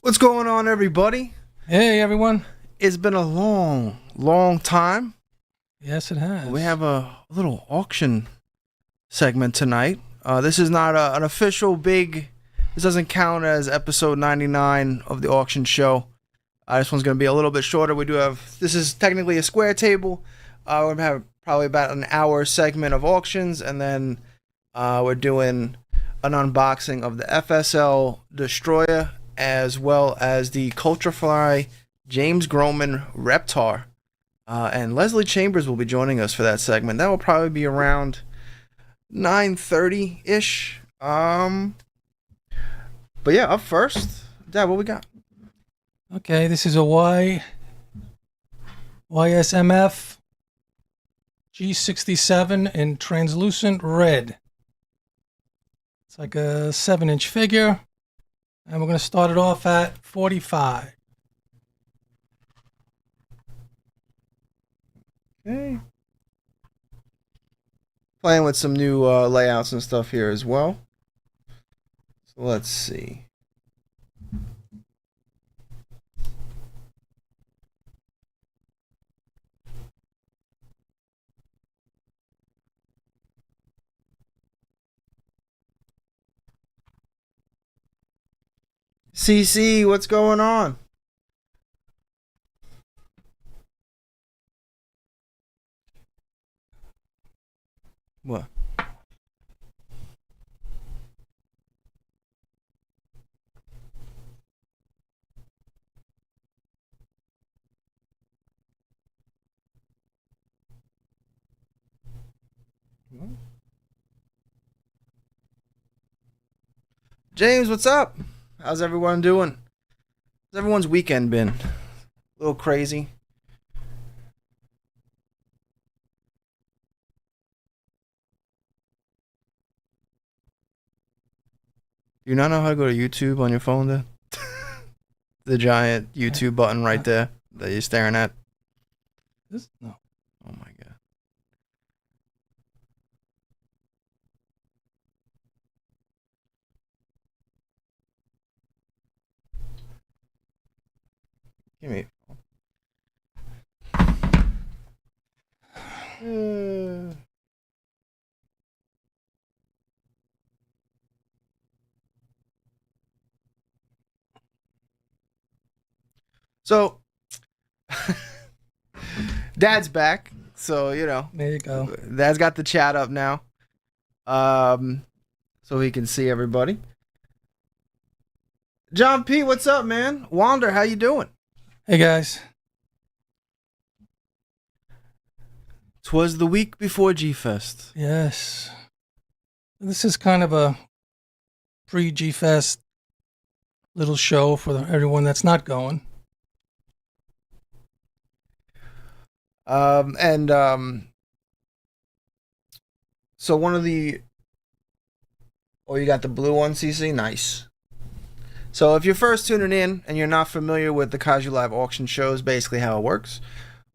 What's going on, everybody? Hey, everyone. It's been a long time. Yes, it has. We have a little auction segment tonight. This is not an official big. This doesn't count as episode 99 of the auction show. This one's going to be a little bit shorter. This is technically a square table. We're going to have probably about an hour segment of auctions, and then we're doing an unboxing of the FSL Destoroyah, as well as the Culturefly James Groman Reptar. And Leslie Chambers will be joining us for that segment. That will probably be around 9:30-ish. But yeah, up first, Dad, what we got? Okay, this is a YSMF G67 in translucent red. It's like a 7-inch figure. And we're going to start it off at $45. Okay. Playing with some new layouts and stuff here as well. So let's see. CC, what's going on? What? James, what's up? How's everyone doing? How's everyone's weekend been? A little crazy. Do you not know how to go to YouTube on your phone then? The giant YouTube button right there that you're staring at. No. Oh my god. Give me. So, Dad's back. So, There you go. Dad's got the chat up now. So he can see everybody. John P, what's up, man? Wander, how you doing? Hey, guys. 'Twas the week before G-Fest. Yes. This is kind of a pre-G-Fest little show for everyone that's not going. So one of the... Oh, you got the blue one, CC? Nice. So if you're first tuning in and you're not familiar with the Kaiju Live auction shows, basically how it works,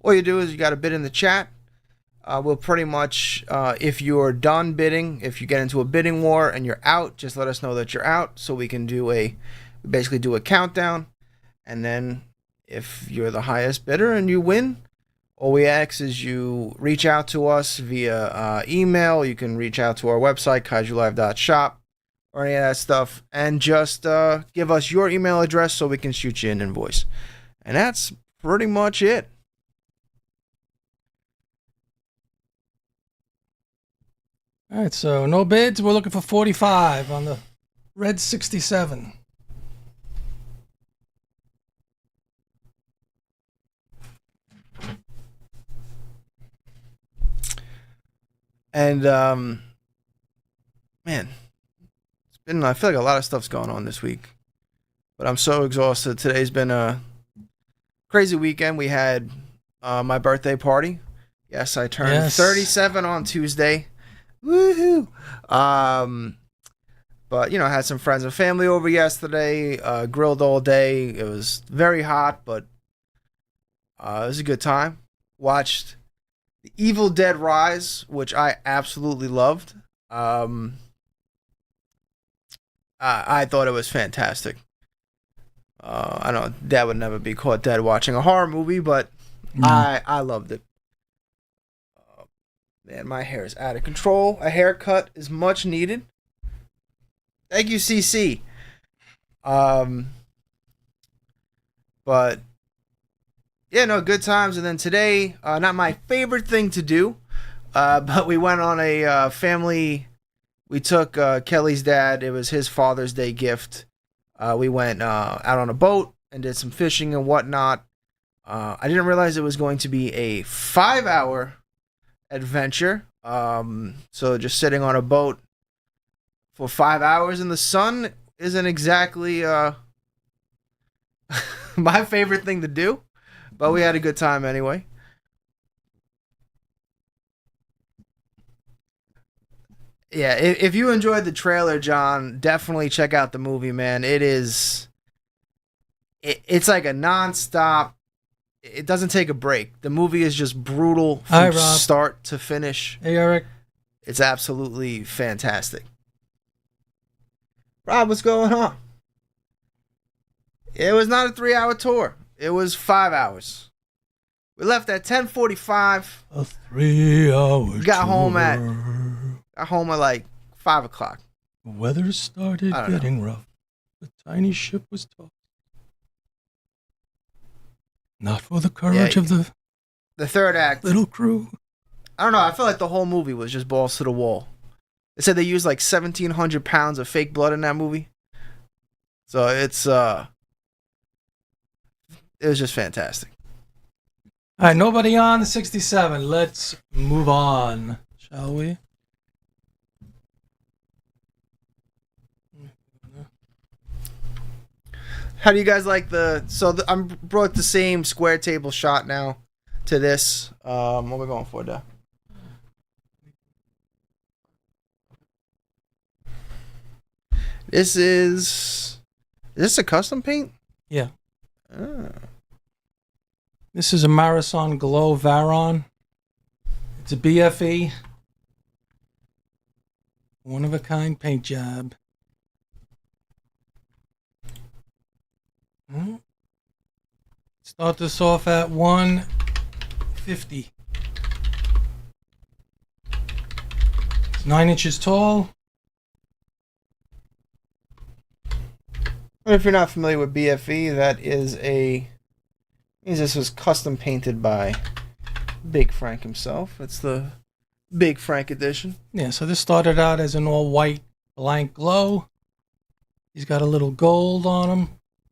all you do is you got to bid in the chat. We'll pretty much, if you're done bidding, if you get into a bidding war and you're out, just let us know that you're out so we can basically do a countdown. And then if you're the highest bidder and you win, all we ask is you reach out to us via email. You can reach out to our website, kaijulive.shop, or any of that stuff, and just give us your email address so we can shoot you an invoice. And that's pretty much it. All right, so no bids. We're looking for 45 on the red 67. And man, I feel like a lot of stuff's going on this week, but I'm so exhausted. Today's been a crazy weekend. We had my birthday party. Yes, I turned 37 on Tuesday. Woohoo! But I had some friends and family over yesterday. Grilled all day. It was very hot, but it was a good time. Watched The Evil Dead Rise, which I absolutely loved. I thought it was fantastic. I know Dad would never be caught dead watching a horror movie, but No. I loved it. Man, my hair is out of control. A haircut is much needed. Thank you, CC. But yeah, no, good times. And then today, not my favorite thing to do, but we went on a family. We took Kelly's dad. It was his Father's Day gift. We went out on a boat and did some fishing and whatnot. I didn't realize it was going to be a 5-hour adventure. So just sitting on a boat for 5 hours in the sun isn't exactly my favorite thing to do, but we had a good time anyway. Yeah, if you enjoyed the trailer, John, definitely check out the movie, man. It's like a nonstop. It doesn't take a break. The movie is just brutal Hi, from Rob. start to finish. Hey, Eric. It's absolutely fantastic. Rob, what's going on? It was not a 3-hour tour. It was 5 hours. We left at 10:45. A 3-hour Got home tour. at like 5 o'clock. The weather started I don't getting rough. The tiny ship was tossed. Not for the courage of the The third act, little crew. I don't know. I feel like the whole movie was just balls to the wall. They said they used like 1,700 pounds of fake blood in that movie. So it was just fantastic. All right, nobody on 67. Let's move on, shall we? How do you guys like I'm brought the same square table shot now to this. What are we going for, though? Is this a custom paint? Yeah. Ah. This is a Marathon Glow Varon. It's a BFE. One of a kind paint job. Start this off at 150. It's 9 inches tall. If you're not familiar with BFE, that means this was custom painted by Big Frank himself. It's the Big Frank edition. Yeah, so this started out as an all-white blank glow. He's got a little gold on him,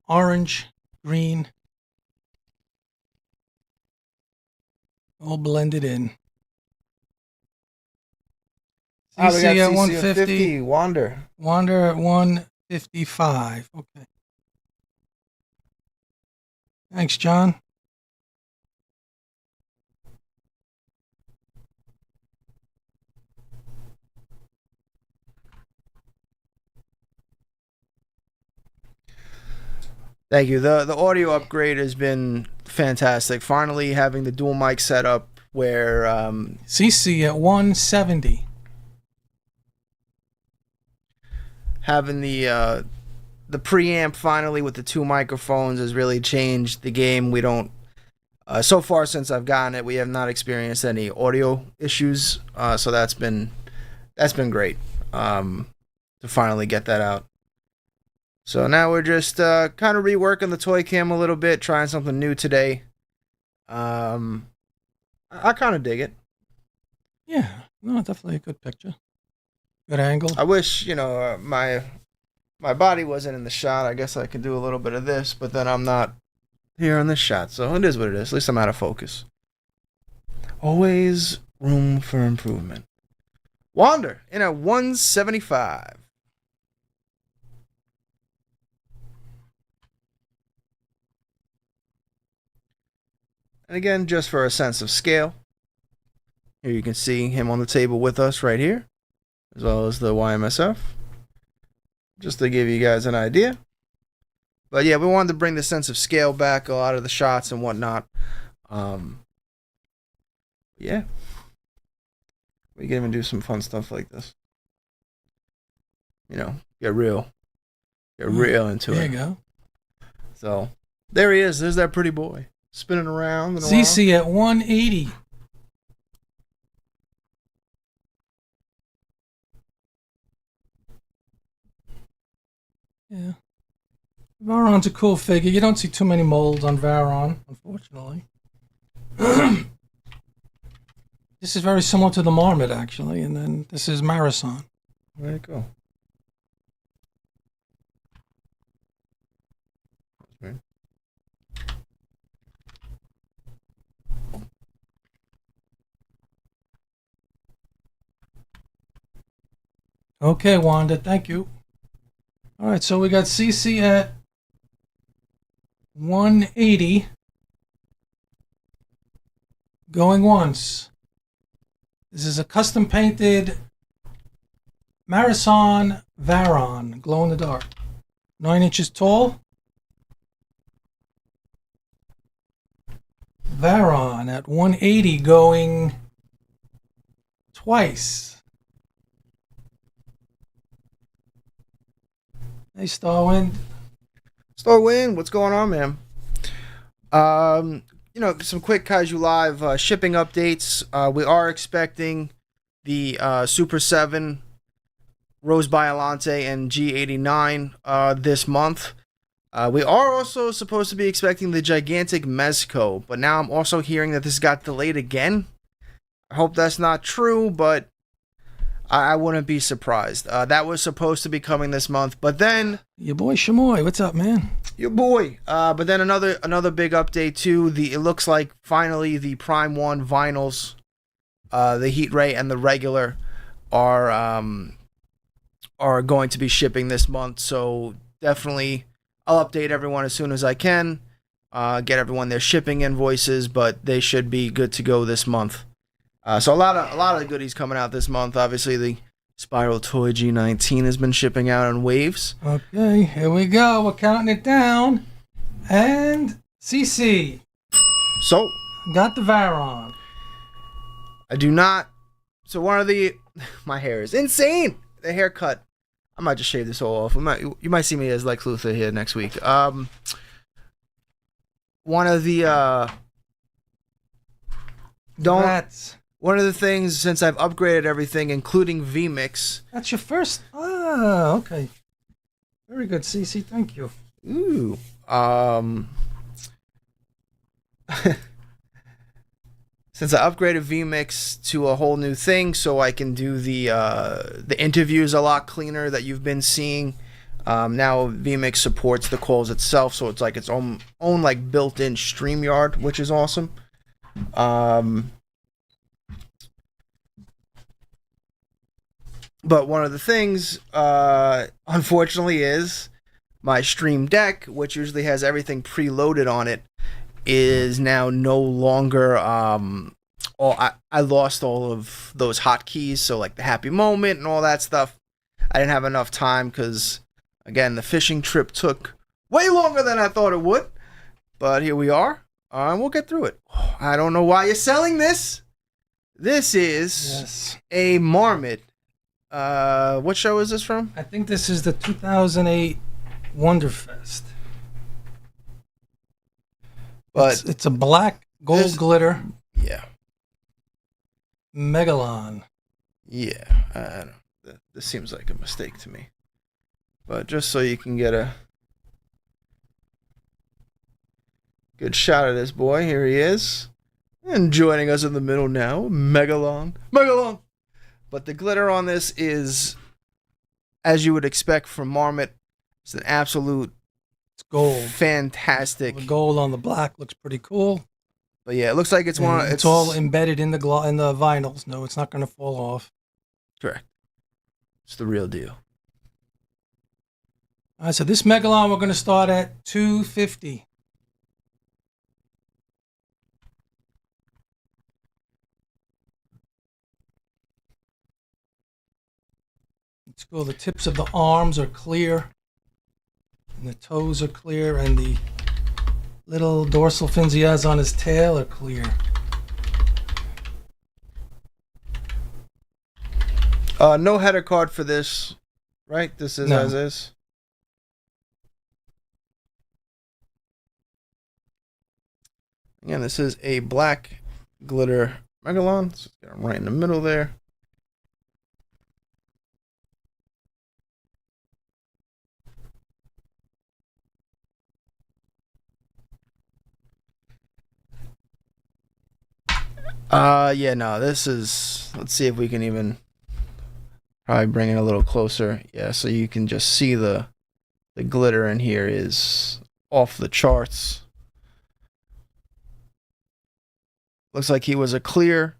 orange, green, all blended in. We got CC at CC 150. Wander. Wander at 155. Okay. Thanks, John. Thank you. The audio upgrade has been fantastic. Finally having the dual mic set up where CC at 170. having the preamp finally with the two microphones has really changed the game. We don't so far since I've gotten it, we have not experienced any audio issues. So that's been great to finally get that out. So now we're just kind of reworking the toy cam a little bit, trying something new today. I kind of dig it. Yeah, no, definitely a good picture. Good angle. I wish, my body wasn't in the shot. I guess I could do a little bit of this, but then I'm not here in this shot. So it is what it is. At least I'm out of focus. Always room for improvement. Wander in at 175. And again, just for a sense of scale, here you can see him on the table with us right here, as well as the YMSF, just to give you guys an idea. But yeah, we wanted to bring the sense of scale back, a lot of the shots and whatnot. Yeah. We can even do some fun stuff like this. Get real into There it. you go. So there he is. There's that pretty boy spinning around and around. CC at 180. Yeah. Varon's a cool figure. You don't see too many molds on Varon, unfortunately. This is very similar to the Marmot, actually, and then this is Marathon. There you go. Okay, Wanda, thank you. All right, so we got CC at 180. Going once. This is a custom painted Marathon Varon, glow in the dark. 9 inches tall. Varon at 180 going twice. Hey, Starwind. Starwind, what's going on, man? Some quick Kaiju Live shipping updates. We are expecting the Super 7 Rose Biolante and G89 this month. We are also supposed to be expecting the gigantic Mezco, but now I'm also hearing that this got delayed again. I hope that's not true, but I wouldn't be surprised. That was supposed to be coming this month, but then Your boy Shamoy, what's up, man? your boy. But then another big update too. It looks like finally the Prime 1 vinyls, the Heat Ray and the regular, are going to be shipping this month. So definitely, I'll update everyone as soon as I can. Get everyone their shipping invoices, but they should be good to go this month. So a lot of goodies coming out this month. Obviously, the Spiral Toy G19 has been shipping out on waves. Okay, here we go. We're counting it down. And CC. So Got the Varon. I do not. So my hair is insane. The haircut. I might just shave this all off. You might see me as Lex Luthor here next week. One of the One of the things, since I've upgraded everything, including VMix. That's your first. Ah, okay. Very good, CC. Thank you. Ooh. Since I upgraded VMix to a whole new thing, so I can do the interviews a lot cleaner that you've been seeing. Now VMix supports the calls itself, so it's like its own like built-in StreamYard, which is awesome. But one of the things, unfortunately, is my Stream Deck, which usually has everything preloaded on it, is now no longer. I lost all of those hotkeys, so like the happy moment and all that stuff. I didn't have enough time because, again, the fishing trip took way longer than I thought it would. But here we are, and we'll get through it. I don't know why you're selling this. This is a Marmot. What show is this from? I think this is the 2008 Wonderfest. But it's a black gold glitter. Yeah. Megalon. Yeah. I don't know. This seems like a mistake to me. But just so you can get a good shot of this boy, here he is. And joining us in the middle now, Megalon. Megalon! But the glitter on this is, as you would expect from Marmot, it's an absolute gold. Fantastic. The gold on the black looks pretty cool. But yeah, it looks like it's one. It's all embedded in the vinyls. No, it's not going to fall off. Correct. It's the real deal. All right, so this Megalon we're going to start at $250. It's cool. The tips of the arms are clear, and the toes are clear, and the little dorsal fins he has on his tail are clear. No header card for this, right? This is as is. Again, this is a black glitter Megalon. So get them right in the middle there. Yeah, no, this is, let's see if we can even probably bring it a little closer. Yeah, so you can just see the glitter in here is off the charts. Looks like he was a clear.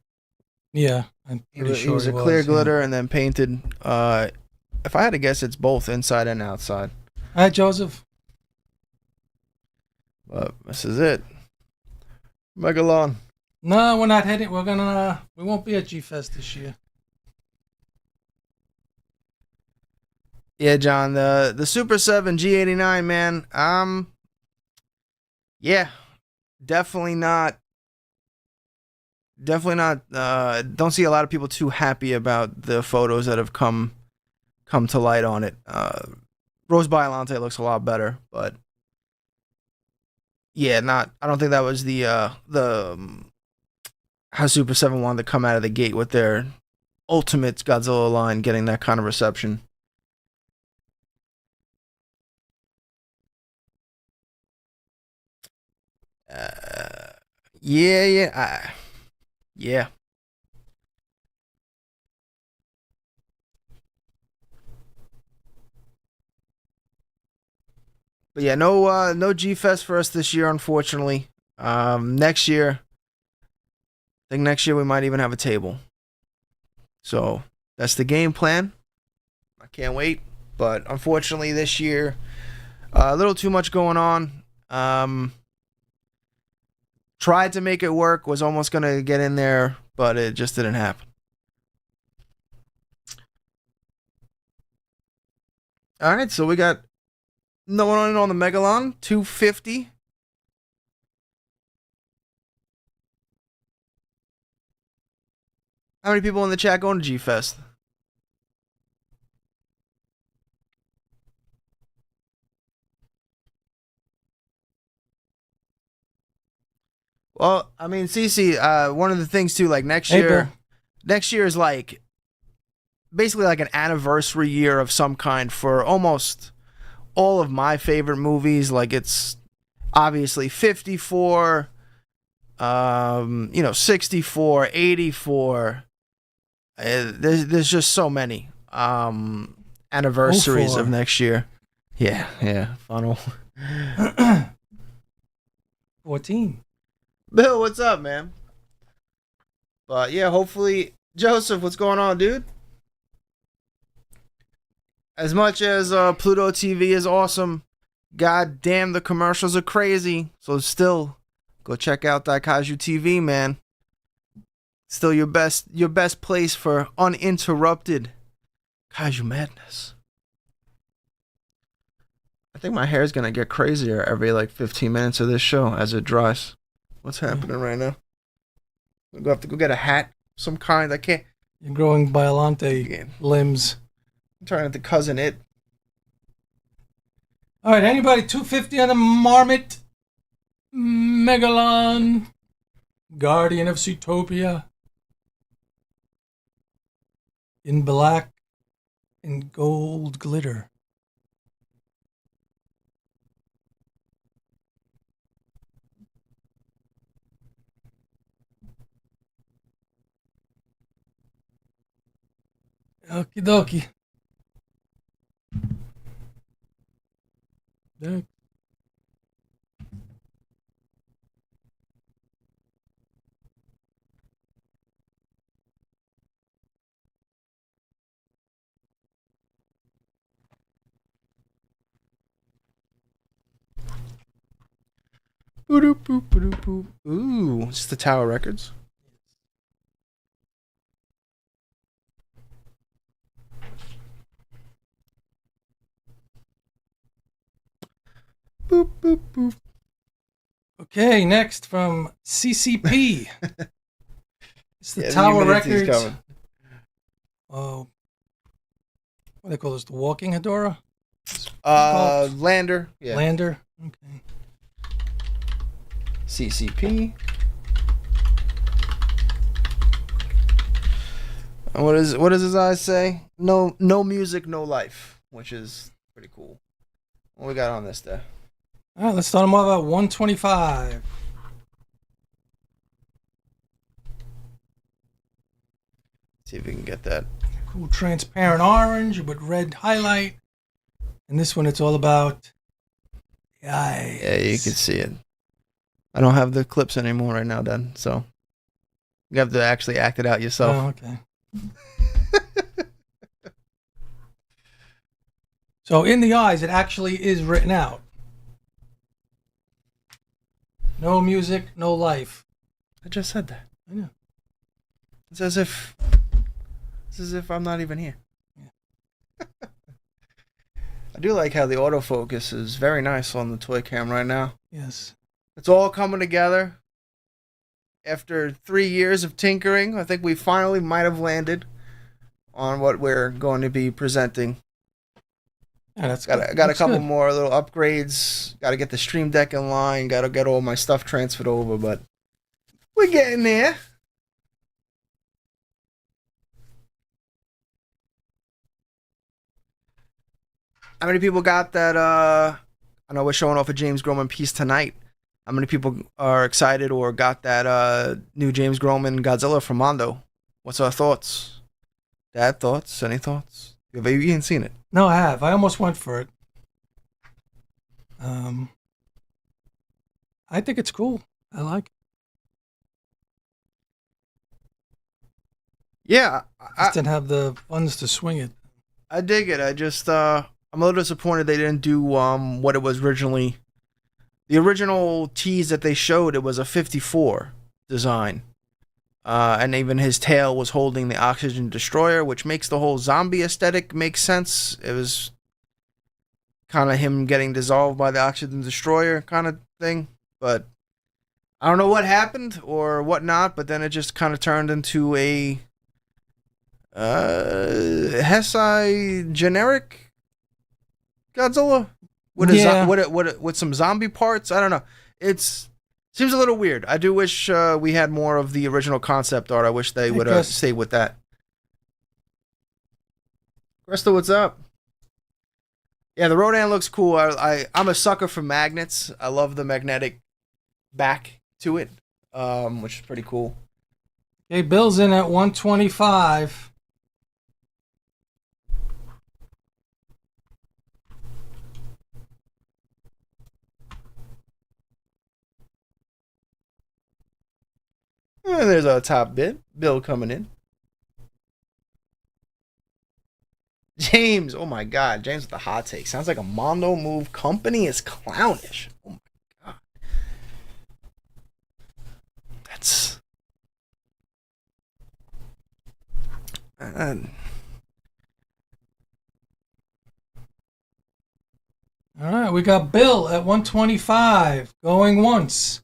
Yeah, I'm pretty sure He was a clear glitter and then painted. If I had to guess, it's both inside and outside. All right, Joseph. But this is it. Megalon. No, we're not heading. We won't be at G Fest this year. Yeah, John, the Super 7 G89, man. Yeah, definitely not. Definitely not. Don't see a lot of people too happy about the photos that have come to light on it. Rose Biollante looks a lot better, but yeah, not. I don't think that was the how Super 7 wanted to come out of the gate with their Ultimate Godzilla line, getting that kind of reception. Yeah. Yeah. But yeah, no G Fest for us this year, unfortunately. Next year, I think next year we might even have a table. So that's the game plan. I can't wait. But unfortunately, this year, a little too much going on. Tried to make it work. Was almost gonna get in there, but it just didn't happen. All right, so we got no one on the Megalon 250. How many people in the chat going to G Fest? Well, I mean, CC, one of the things too, like next year is like basically like an anniversary year of some kind for almost all of my favorite movies. Like it's obviously 54, 64, 84. There's just so many anniversaries of next year. Yeah, funnel. 14. Bill, what's up, man? But yeah, hopefully, Joseph, what's going on, dude? As much as Pluto TV is awesome, god damn, the commercials are crazy. So still, go check out that Kaiju TV, man. Still your best place for uninterrupted Kaiju madness. I think my hair is gonna get crazier every like 15 minutes of this show as it dries. What's happening right now? I'm gonna have to go get a hat, some kind. I can't. You're growing Biollante limbs. I'm turning to cousin it. All right, anybody 250 on the Marmot Megalon Guardian of Zootopia in black and gold glitter. Okie dokie. Ooh, it's the Tower Records. Boop, boop, boop. Okay, next from CCP. It's the Tower Records. Oh, what do they call this? The Walking Hedorah? Lander. Yeah. Lander. Okay. CCP. And what does his eyes say? No music, no life, which is pretty cool. What we got on this there? All right, let's start them off at 125. See if we can get that. Cool transparent orange with red highlight. And this one, it's all about the eyes. Yeah, you can see it. I don't have the clips anymore right now, Dan, so you have to actually act it out yourself. Oh, okay. So in the eyes, it actually is written out. No music, no life. I just said that. I know. It's as if I'm not even here. Yeah. I do like how the autofocus is very nice on the toy cam right now. Yes. It's all coming together. After 3 years of tinkering, I think we finally might have landed on what we're going to be presenting. Yeah, that's got good. a couple more little upgrades. Got to get the Stream Deck in line. Got to get all my stuff transferred over, but we're getting there. How many people got that? I know we're showing off a James Groman piece tonight. How many people are excited or got that new James Groman Godzilla from Mondo? What's our thoughts? Dad, thoughts? Any thoughts? Have you even seen it? No, I have. I almost went for it. I think it's cool. I like it. Yeah. I just didn't have the funds to swing it. I dig it. I just, I'm a little disappointed they didn't do what it was originally. The original tease that they showed, it was a 54 design. And even his tail was holding the Oxygen Destroyer, which makes the whole zombie aesthetic make sense. It was kind of him getting dissolved by the Oxygen Destroyer kind of thing. But I don't know what happened or whatnot, but then it just kind of turned into a Hesai generic Godzilla with some zombie parts. I don't know. Seems a little weird. I do wish we had more of the original concept art. I wish they would have stayed with that. Crystal, what's up? Yeah, the Rodan looks cool. I'm a sucker for magnets. I love the magnetic back to it, which is pretty cool. Okay, Bill's in at 125. And there's our top bid. Bill coming in. James, oh my God, James with the hot take. Sounds like a Mondo move. Company is clownish. Oh my God. That's... All right, we got Bill at 125. Going once.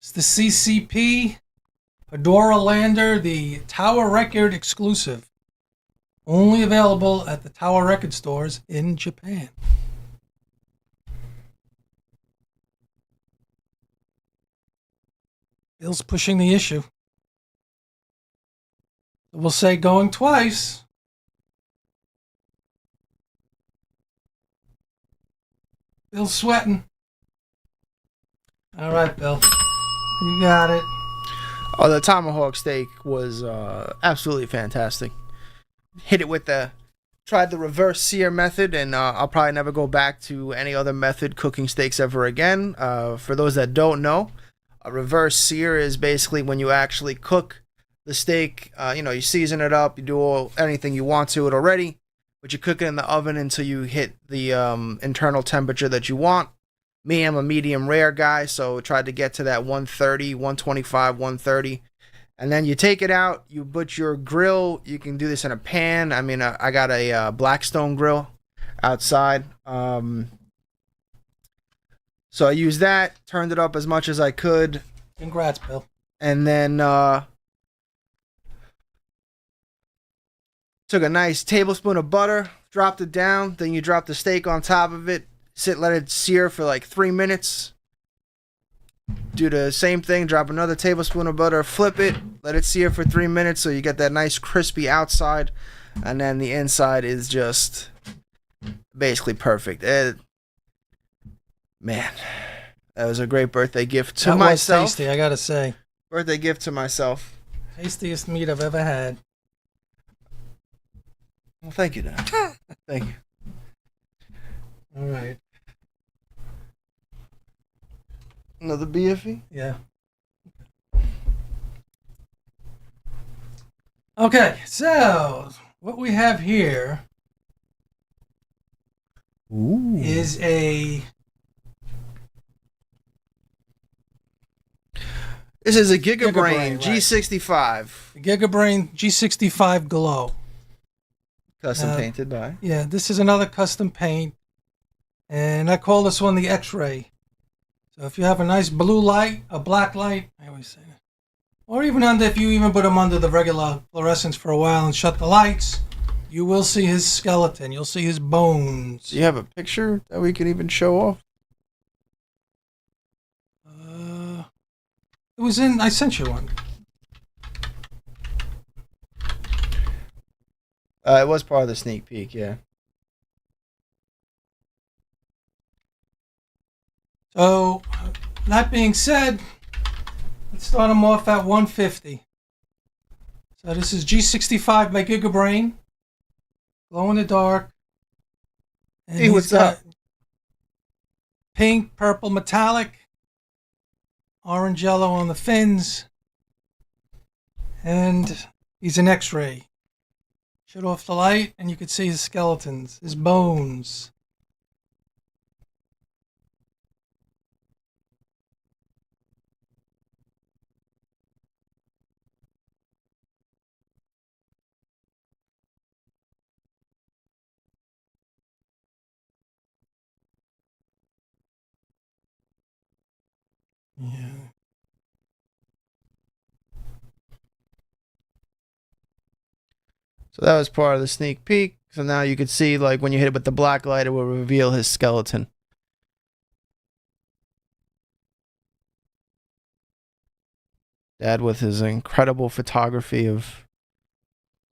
It's the CCP Hedorah Lander, the Tower Record exclusive. Only available at the Tower Record stores in Japan. Bill's pushing the issue. We'll say going twice. Bill's sweating. All right, Bill. You got it. Oh, the tomahawk steak was absolutely fantastic. Hit it with tried the reverse sear method, and I'll probably never go back to any other method cooking steaks ever again. For those that don't know, a reverse sear is basically when you actually cook the steak. You season it up, you do anything you want to it already, but you cook it in the oven until you hit the internal temperature that you want. Me, I'm a medium rare guy, so tried to get to that 130, 125, 130. And then you take it out, you put your grill. You can do this in a pan. I mean, I got a Blackstone grill outside. So I used that, turned it up as much as I could. Congrats, Bill. And then took a nice tablespoon of butter, dropped it down. Then you drop the steak on top of it. Let it sear for like 3 minutes. do the same thing. Drop another tablespoon of butter, flip it, let it sear for 3 minutes so you get that nice crispy outside, and then the inside is just basically perfect. Man, that was a great birthday gift to myself. That was tasty, I gotta say. Birthday gift to myself. Tastiest meat I've ever had. Well, thank you, Dad. Thank you. All right. Another BFE? Yeah. Okay, so what we have here is a... This is a Gigabrain G65. Right. Gigabrain G65 Glow. Custom painted by. Yeah, this is another custom paint. And I call this one the X-Ray. So if you have a nice blue light, a black light, I always say that. Or even if you even put him under the regular fluorescence for a while and shut the lights, you will see his skeleton. You'll see his bones. Do you have a picture that we can even show off? It was in, I sent you one. It was part of the sneak peek, yeah. So, that being said, let's start him off at 150. So this is G65 by Gigabrain. Glow in the dark. And hey, what's up? Pink, purple, metallic. Orange, yellow on the fins. And he's an X-ray. Shut off the light and you can see his skeletons, his bones. Yeah. So that was part of the sneak peek. So now you could see, like, when you hit it with the black light, it will reveal his skeleton. Dad with his incredible photography of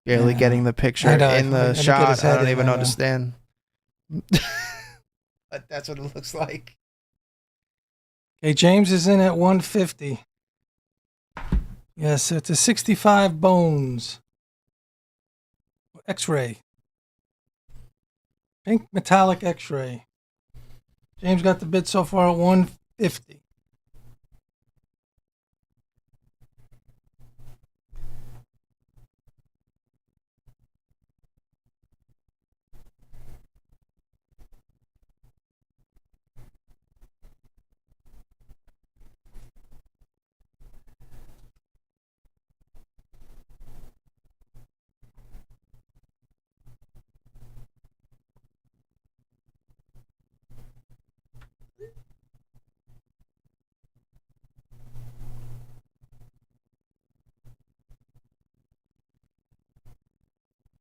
barely getting the picture in the shot. I don't even understand. But that's what it looks like. Okay, James is in at 150. Yes, it's a 65 bones. X-ray. Pink metallic X-ray. James got the bid so far at 150.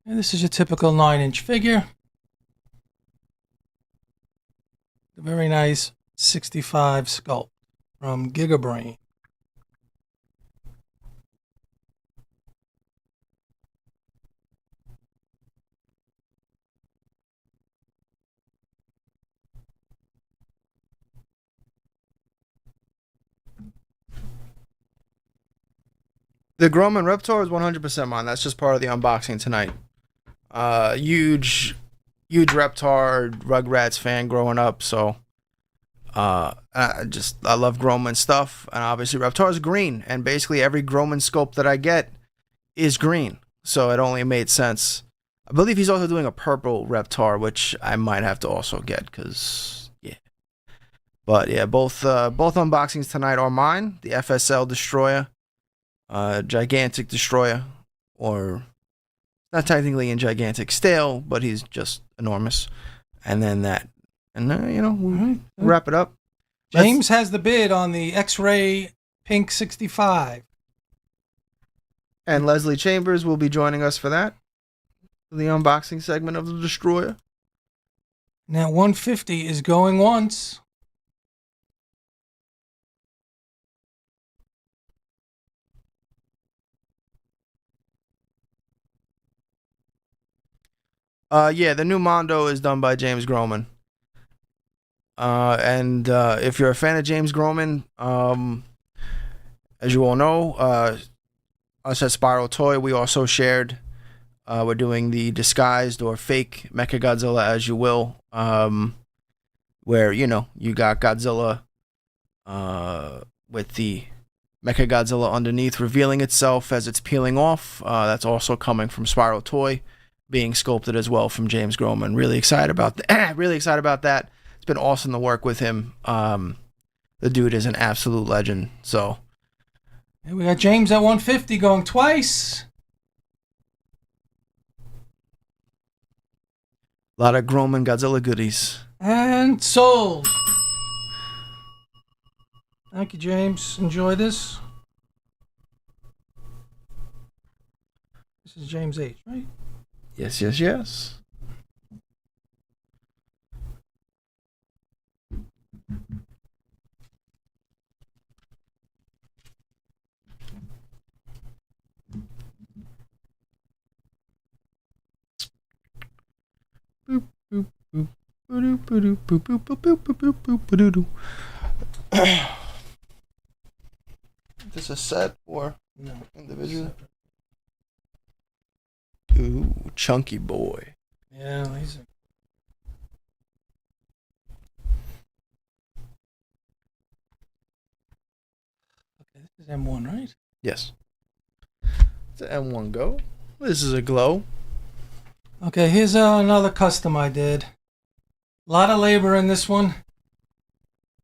And this is your typical 9-inch figure. A very nice 65 sculpt from Gigabrain. The Groman Reptar is 100% mine. That's just part of the unboxing tonight. Huge Reptar Rugrats fan growing up, so I love Groman stuff, and obviously Reptar is green, and basically every Groman sculpt that I get is green, so it only made sense. I believe he's also doing a purple Reptar, which I might have to also get, because yeah. But yeah, both unboxings tonight are mine. The FSL Destoroyah, gigantic Destoroyah, or not technically in gigantic scale, but he's just enormous. And then that. And then, we'll wrap it up. James has the bid on the X-Ray Pink 65. And Leslie Chambers will be joining us for that. For the unboxing segment of the Destoroyah. Now 150 is going once. Yeah, the new Mondo is done by James Groman. And if you're a fan of James Groman, as you all know, us at Spiral Toy, we also shared. We're doing the disguised or fake Mechagodzilla, as you will, where you got Godzilla with the Mechagodzilla underneath revealing itself as it's peeling off. That's also coming from Spiral Toy, being sculpted as well from James Groman. Really excited about that. Really excited about that. It's been awesome to work with him. The dude is an absolute legend. So and we got James at 150 going twice. A lot of Groman Godzilla goodies. And sold. Thank you, James. Enjoy this. This is James H., right? Yes, yes, yes. Boop, boop, boop. Boop, boop, boop, boop, boop, boop, boop, boop, boop, boop. Is this a set or No. individual? Ooh, chunky boy. Yeah, he's okay, this is M1, right? Yes. It's an M1 Go. This is a glow. Okay, here's another custom I did. A lot of labor in this one.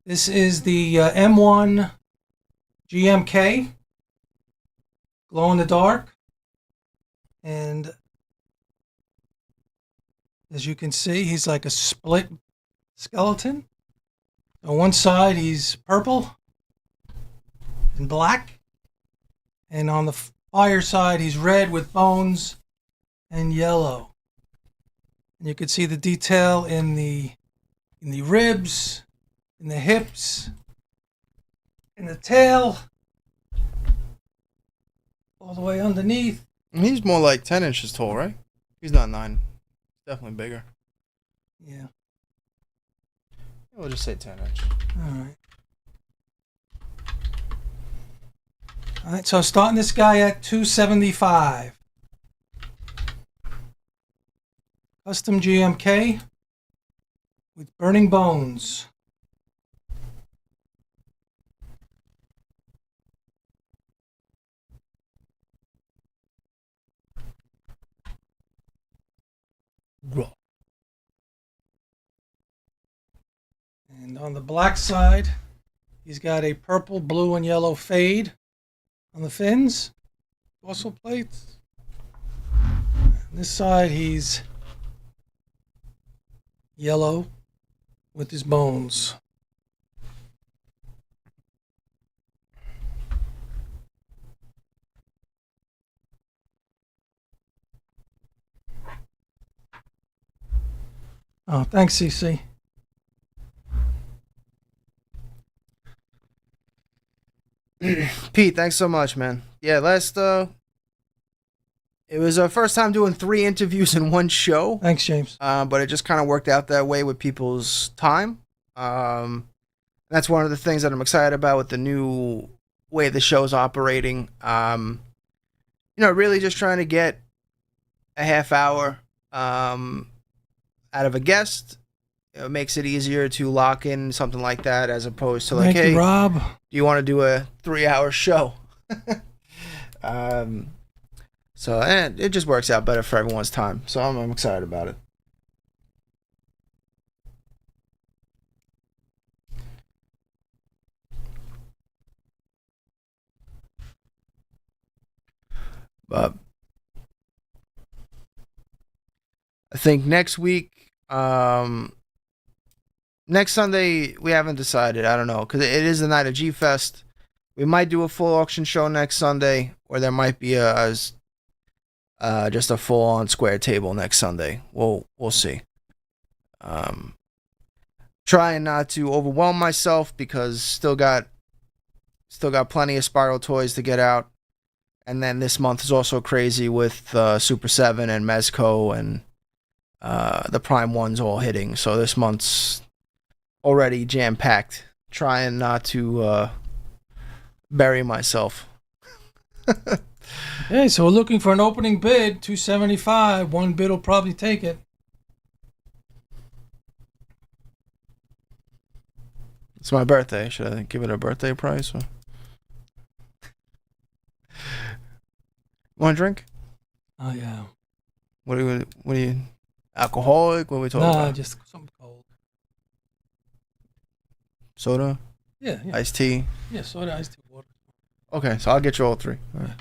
This is the M1 GMK, glow in the dark. And as you can see, he's like a split skeleton. On one side, he's purple and black. And on the fire side, he's red with bones and yellow. And you can see the detail in the ribs, in the hips, in the tail, all the way underneath. He's more like 10 inches tall, right? He's not 9. Definitely bigger. Yeah. We'll just say 10 inch. All right, so starting this guy at $275. Custom GMK with burning bones. Raw. And on the black side, he's got a purple, blue, and yellow fade on the fins, dorsal plates. On this side, he's yellow with his bones. Oh, thanks, CC. Pete, thanks so much, man. Yeah, it was our first time doing 3 interviews in one show. Thanks, James. But it just kind of worked out that way with people's time. That's one of the things that I'm excited about with the new way the show's operating. Really just trying to get a half hour out of a guest. It makes it easier to lock in something like that as opposed to like, Thank you, hey, Rob. do you want to do a 3-hour show? So it just works out better for everyone's time. So I'm excited about it. But I think next week, next Sunday, we haven't decided. I don't know, because it is the night of G-Fest. We might do a full auction show next Sunday, or there might be just a full-on square table next Sunday. We'll see. Trying not to overwhelm myself because still got plenty of Spiral toys to get out. And then this month is also crazy with Super 7 and Mezco and the Prime ones all hitting. So this month's already jam packed. Trying not to bury myself. Okay, so we're looking for an opening bid, $275. One bid will probably take it. It's my birthday. Should I give it a birthday price? Or... Want a drink? Oh yeah. What are you? Alcoholic? What are we talking about? Nah, just something cold. Soda? Yeah. Iced tea? Yeah, soda, iced tea, water. Okay, so I'll get you all three. All right.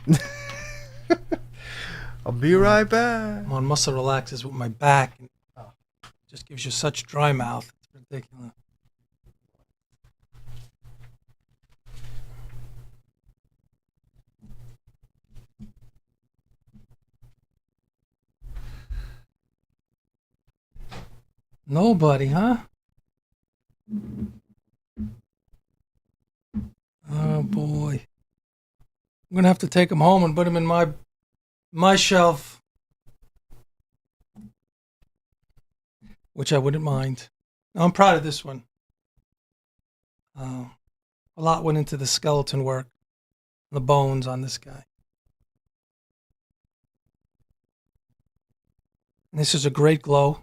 I'll be right back. I'm on muscle relaxes with my back. And, just gives you such dry mouth. It's ridiculous. Nobody, huh? Oh boy. I'm gonna have to take them home and put them in my shelf, which I wouldn't mind. I'm proud of this one. A lot went into the skeleton work, the bones on this guy. And this is a great glow.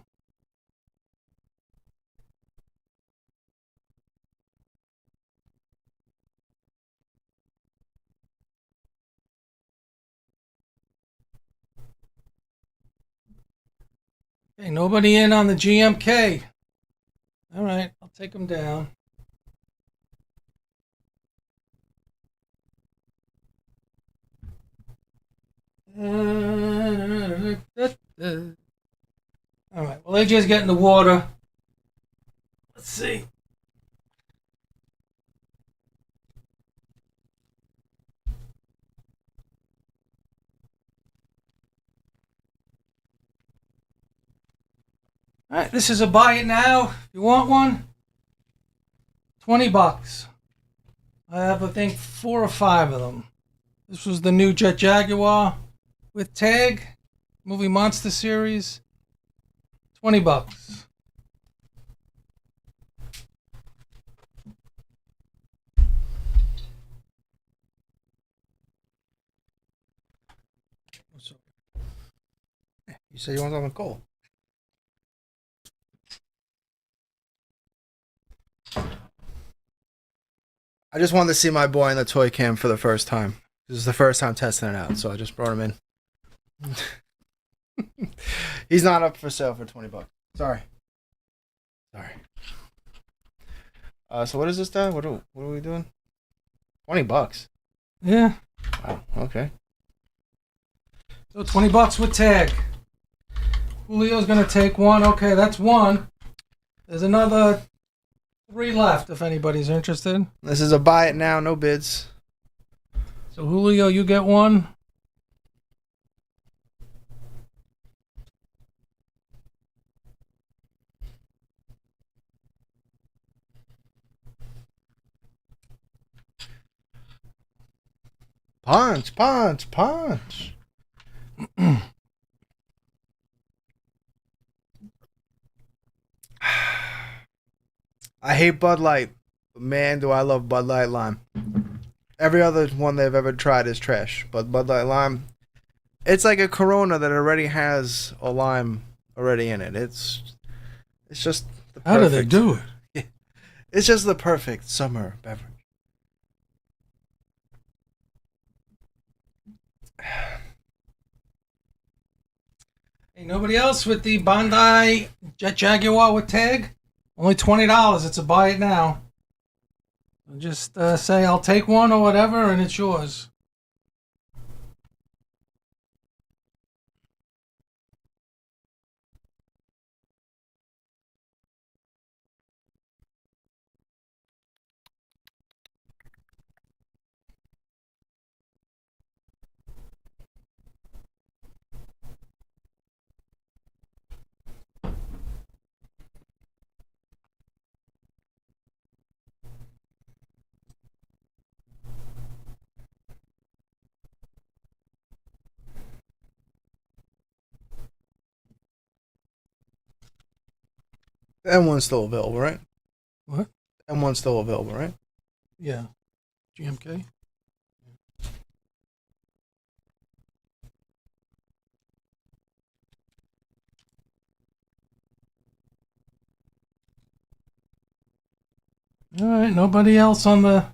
Okay, nobody in on the GMK. All right, I'll take them down. All right, well, AJ's getting the water. Let's see. All right, this is a buy it now. If you want one, $20. I have, I think, 4 or 5 of them. This was the new Jet Jaguar with tag, movie monster series. $20. You said you want something cold. I just wanted to see my boy in the toy cam for the first time. This is the first time testing it out, so I just brought him in. He's not up for sale for $20. Sorry. So what is this, Dad? What are we doing? $20. Yeah. Wow. Okay. So $20 with tag. Julio's gonna take one. Okay, that's one. There's another 3 left if anybody's interested. This is a buy it now, no bids. So Julio, you get one. Punch. I hate Bud Light, but man, do I love Bud Light Lime. Every other one they've ever tried is trash, but Bud Light Lime, it's like a Corona that already has a lime already in it. It's just the perfect, How do they do it? It's just the perfect summer beverage. Hey, nobody else with the Bandai Jet Jaguar with tag? Only $20. It's a buy it now. Just say I'll take one or whatever, and it's yours. M1's still available, right? What? M1's still available, right? Yeah. GMK. All right, nobody else on the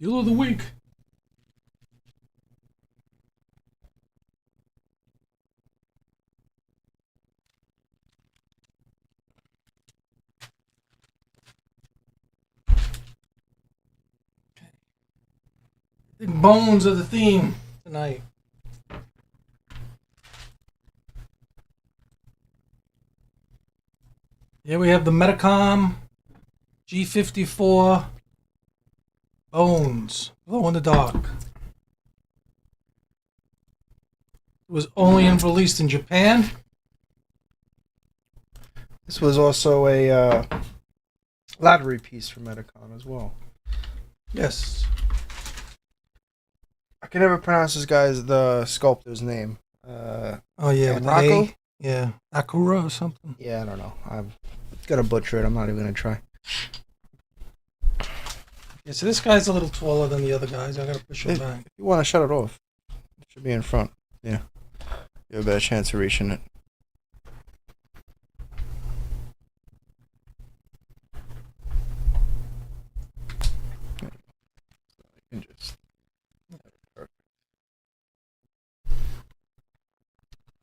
deal of the week. The bones of the theme tonight. Here we have the Metacom G54 Bones. Glow in the dark. It was only released in Japan. This was also a lottery piece for Metacom as well. Yes. I can never pronounce the sculptor's name. Oh yeah, with the Rocco? A. Yeah, Akura or something. Yeah, I don't know. I'm gonna butcher it. I'm not even gonna try. Yeah, so this guy's a little taller than the other guys. I gotta push him back. If you want to shut it off, it should be in front. Yeah, you have a better chance of reaching it.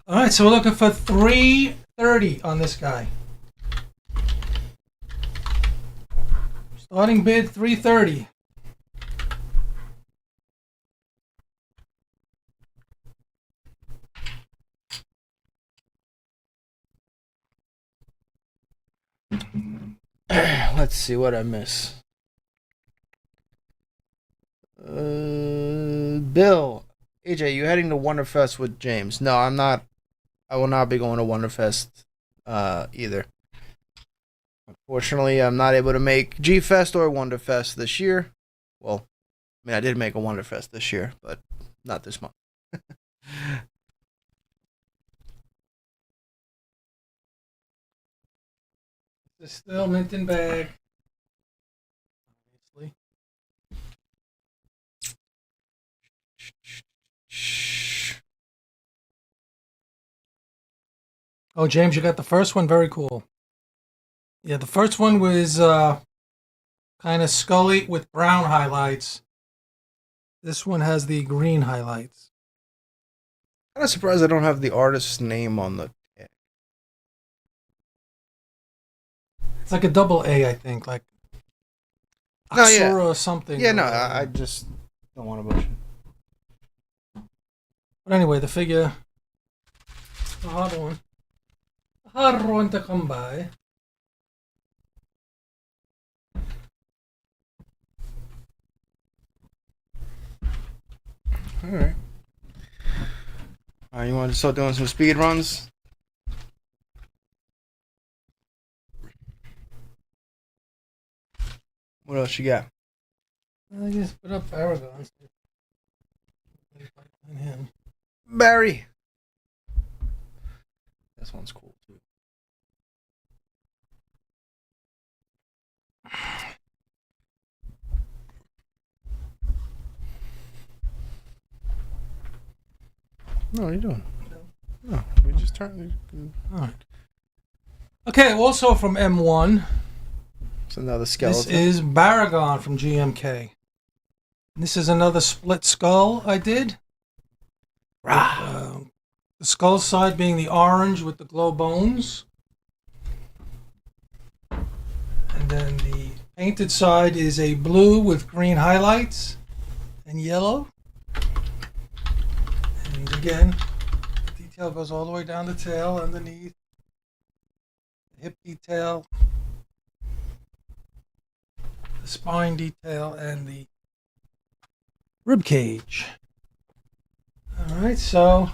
All right, so we're looking for 330 on this guy. Starting bid 330. Let's see what I miss. Bill, AJ, you heading to Wonderfest with James? No, I'm not. I will not be going to Wonderfest either. Unfortunately, I'm not able to make G-Fest or Wonderfest this year. Well, I mean, I did make a Wonderfest this year, but not this month. It's still mint in bag. Obviously. Oh, James, you got the first one. Very cool. Yeah, the first one was kind of scully with brown highlights. This one has the green highlights. Kind of surprised I don't have the artist's name on the tag. It's like a double A, I think, like Aksura or something. Yeah, no, I just don't want to butcher. But anyway, the figure, a hard one. A hard one to come by. All right. You want to start doing some speed runs? What else you got? I just put up Paragon. Him. Barry. This one's cool too. No, what are you doing? No, we just turned. All right. Okay, also from M1. It's another skeleton. This is Baragon from GMK. This is another split skull I did. The skull side being the orange with the glow bones. And then the painted side is a blue with green highlights and yellow. And again, the detail goes all the way down the tail underneath. The hip detail. The spine detail and the rib cage. All right, so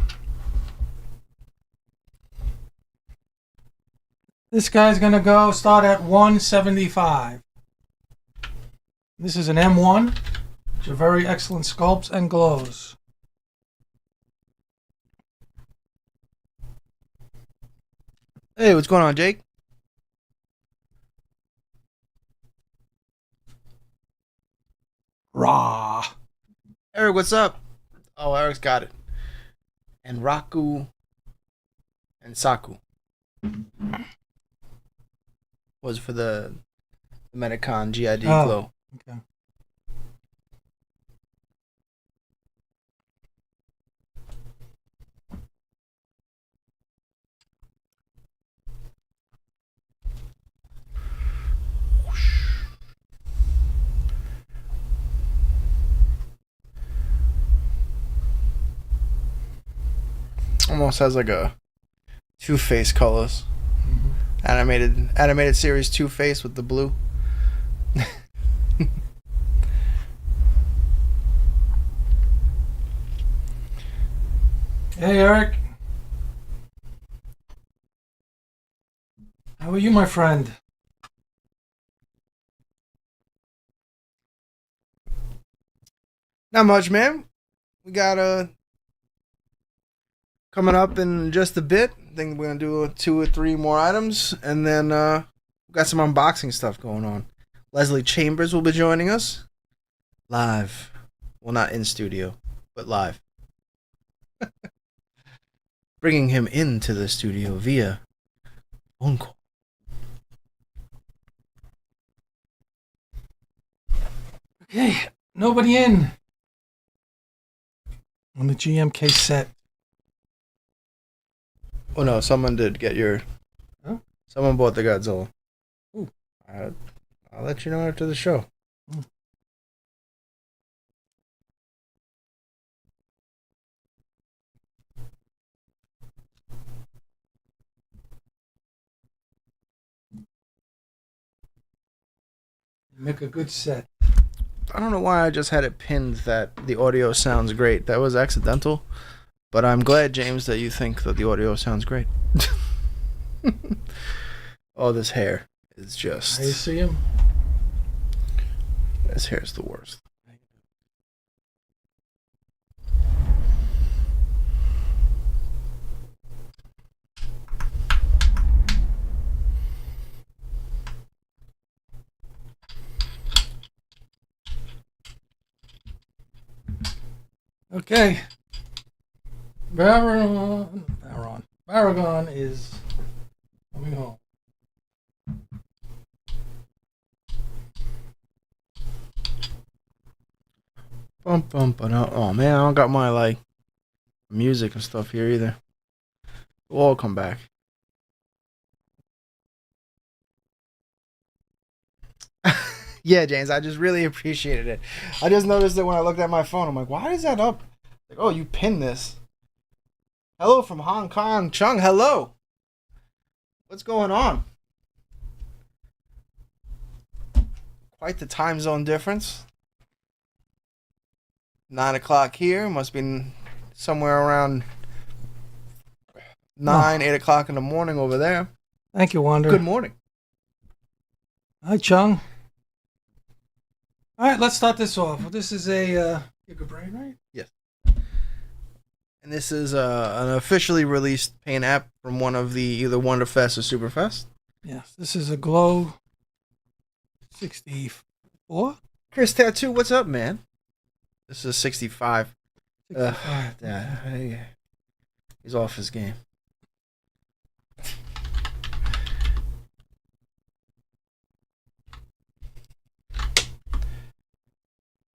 this guy's gonna go start at 175. This is an M1, which are very excellent sculpts and glows. Hey, what's going on, Jake? Raw. Eric, what's up? Oh, Eric's got it. And Raku and Saku was for the Metacon GID Glow. Okay. Almost has like a Two-Face colors. Mm-hmm. Animated series Two-Face with the blue. Hey, Eric. How are you, my friend? Not much, man. We got coming up in just a bit. I think we're gonna do 2 or 3 more items, and then we got some unboxing stuff going on. Leslie Chambers will be joining us live. Well, not in studio, but live. Bringing him into the studio via phone call. Okay, nobody in on the GMK set. Oh no, someone did get your. Huh? Someone bought the Godzilla. Ooh. I'll let you know after the show. Make a good set. I don't know why I just had it pinned that the audio sounds great. That was accidental. But I'm glad, James, that you think that the audio sounds great. Oh, this hair is just... I see him. This hair is the worst. Okay. Baragon is coming home. Oh man, I don't got my like music and stuff here either. We'll all come back. Yeah, James, I just really appreciated it. I just noticed that when I looked at my phone, I'm like, why is that up? Like, oh, you pinned this. Hello from Hong Kong, Chung. Hello. What's going on? Quite the time zone difference. 9 o'clock here. Must be somewhere around 8 o'clock in the morning over there. Thank you, Wander. Good morning. Hi, Chung. All right, let's start this off. This is a Giga Brain, right? Yes. And this is an officially released paint app from one of the either Wonderfest or Superfest. Yes, this is a Glow 64. Chris Tattoo, what's up, man? This is 65. 65. Yeah, he's off his game.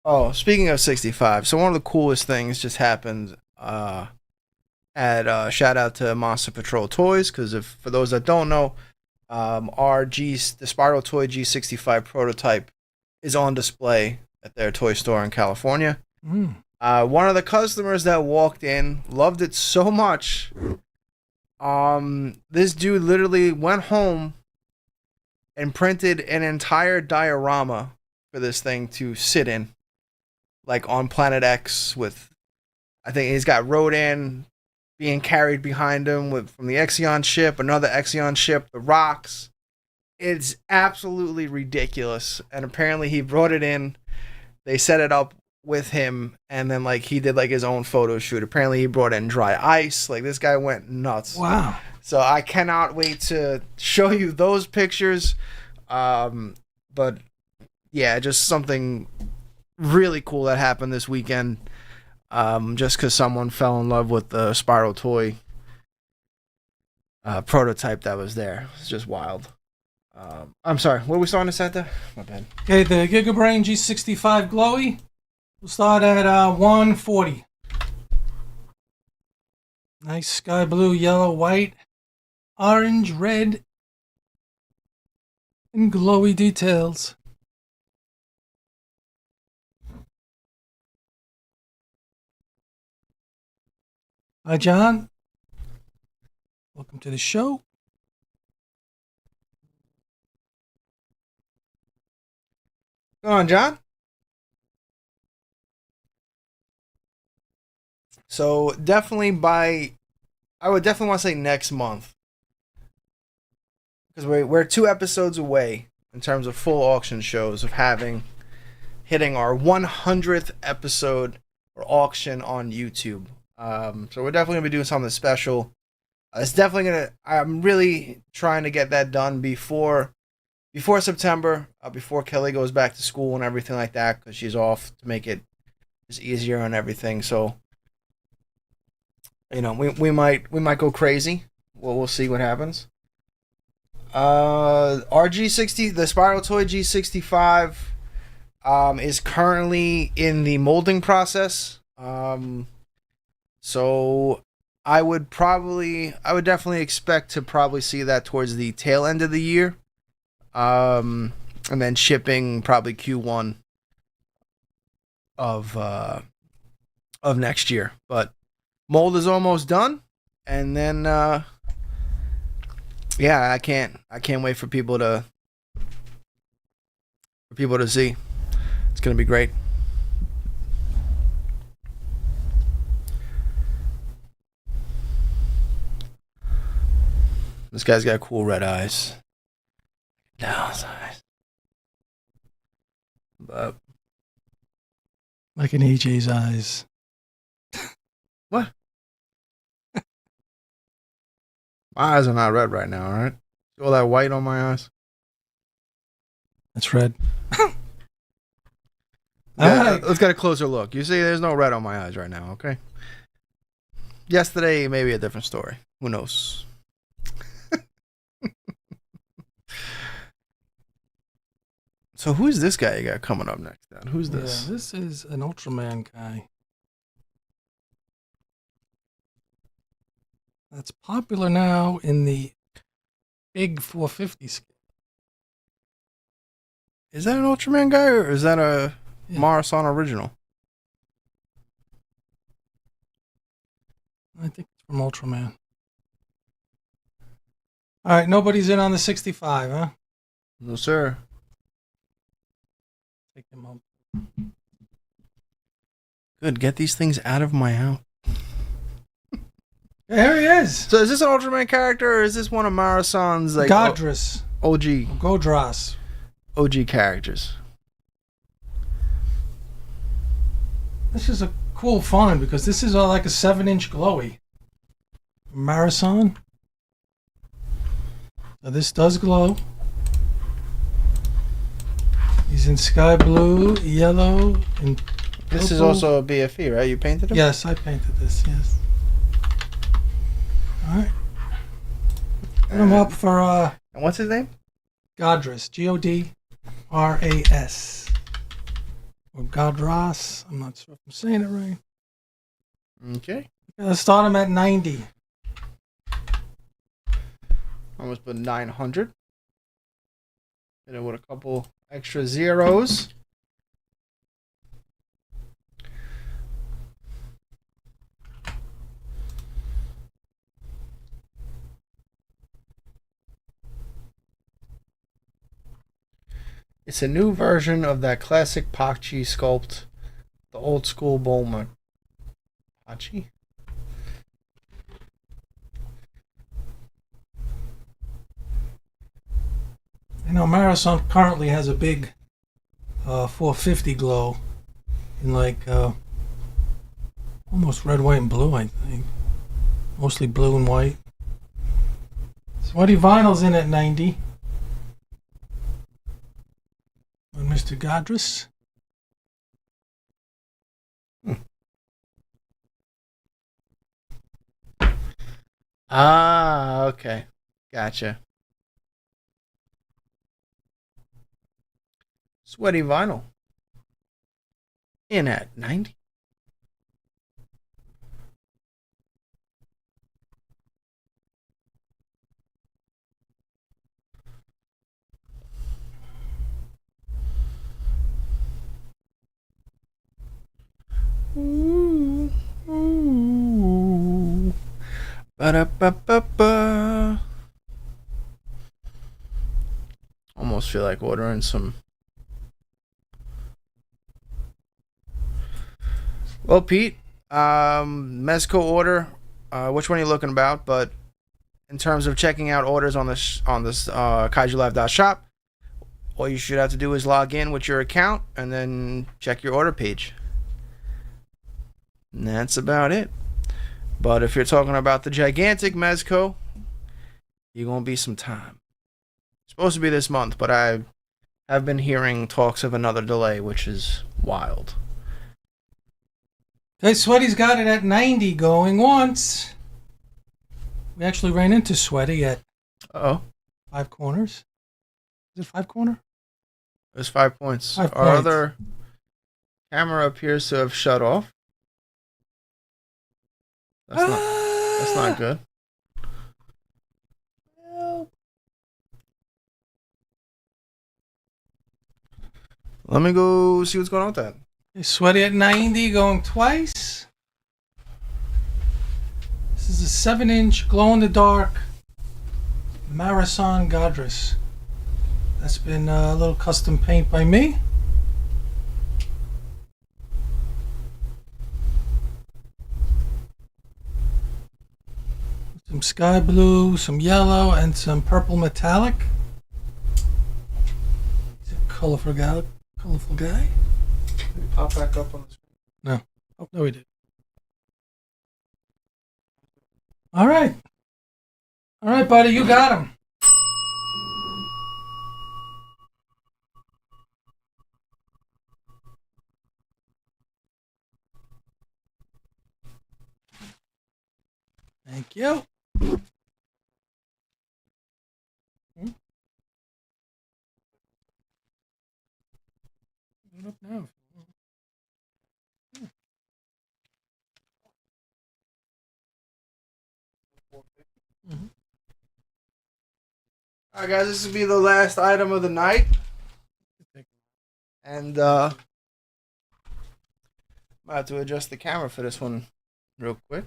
Oh, speaking of 65, so one of the coolest things just happened. Shout out to Monster Patrol Toys, because for those that don't know, the Spiral Toy G65 prototype is on display at their toy store in California. One of the customers that walked in loved it so much. This dude literally went home and printed an entire diorama for this thing to sit in, like on Planet X. With, I think he's got Rodan being carried behind him from the Exion ship, another Exion ship, the rocks. It's absolutely ridiculous. And apparently he brought it in. They set it up with him, and then like he did like his own photo shoot. Apparently he brought in dry ice. Like this guy went nuts. Wow. So I cannot wait to show you those pictures. But yeah, just something really cool that happened this weekend. Just because someone fell in love with the Spiral Toy prototype that was there. It's just wild. I'm sorry, what are we starting to set there? My bad. Okay, the Gigabrain G65 Glowy. We'll start at 140. Nice sky blue, yellow, white, orange, red, and glowy details. Hi, John. Welcome to the show. What's going on, John? So definitely I would definitely want to say next month, because we're 2 episodes away in terms of full auction shows of hitting our 100th episode or auction on YouTube. So we're definitely gonna be doing something special. It's definitely I'm really trying to get that done before September, before Kelly goes back to school and everything like that, because she's off, to make it just easier and everything. So, you know, we might go crazy. We'll see what happens. Our G60, the Spiral Toy G65, is currently in the molding process. So I would definitely expect to probably see that towards the tail end of the year. And then shipping probably Q1 of next year. But mold is almost done, and then yeah, I can't wait for people to see. It's gonna be great. This guy's got cool red eyes. Down's eyes. But Like in AJ's eyes. what? My eyes are not red right now, alright? See all that white on my eyes? That's red. Yeah, let's get a closer look. You see, there's no red on my eyes right now, okay? Yesterday, maybe a different story. Who knows? So who's this guy you got coming up next then? Who's this? Yeah, this is an Ultraman guy. That's popular now in the big 450 scale. Is that an Ultraman guy, or is that a Marathon original? I think it's from Ultraman. All right, nobody's in on the 65, huh? No, sir. Take them up. Good, get these things out of my house. Here he is. So is this an Ultraman character, or is this one of Marathon's like Godras. OG Godras. OG characters? This is a cool find because this is like a 7-inch glowy. Marathon. Now this does glow. He's in sky blue, yellow, and purple. This is also a BFE, right? You painted him? Yes, I painted this, yes. Alright. Put him up for And what's his name? Godras. Godras. Or Godras. I'm not sure if I'm saying it right. Okay. Let's start him at 90. Almost put 900. Hit it with a couple extra zeros. It's a new version of that classic Pachi sculpt, the old school Bulma. Pachi? You know, Marathon currently has a big 450 glow in like almost red, white, and blue, I think. Mostly blue and white. Sweaty Vinyl's in at 90. And Mr. Godress. Ah, okay. Gotcha. Sweaty Vinyl. In at 90. Ooh. Ooh. Ba-da-ba-ba-ba. Almost feel like ordering some. Well, Pete, Mezco order. Which one are you looking about? But in terms of checking out orders on this KaijuLive.shop, all you should have to do is log in with your account and then check your order page. And that's about it. But if you're talking about the gigantic Mezco, you're gonna be some time. It's supposed to be this month, but I have been hearing talks of another delay, which is wild. Okay, Sweaty's got it at 90 going once. We actually ran into Sweaty at Five Corners. Is it Five Corner? There's 5 points. 5 Our points. other camera appears to have shut off. That's not good. Let me go see what's going on with that. Okay, Sweaty at 90 going twice. This is a 7-inch glow-in-the-dark Marathon Godress. That's been a little custom paint by me. Some sky blue, some yellow, and some purple metallic. He's a colorful guy. Did he pop back up on the screen? No. Oh, no, he did. All right. All right, buddy, you got him. Thank you. What up now? Mm-hmm. All right, guys, this will be the last item of the night, and I have to adjust the camera for this one real quick.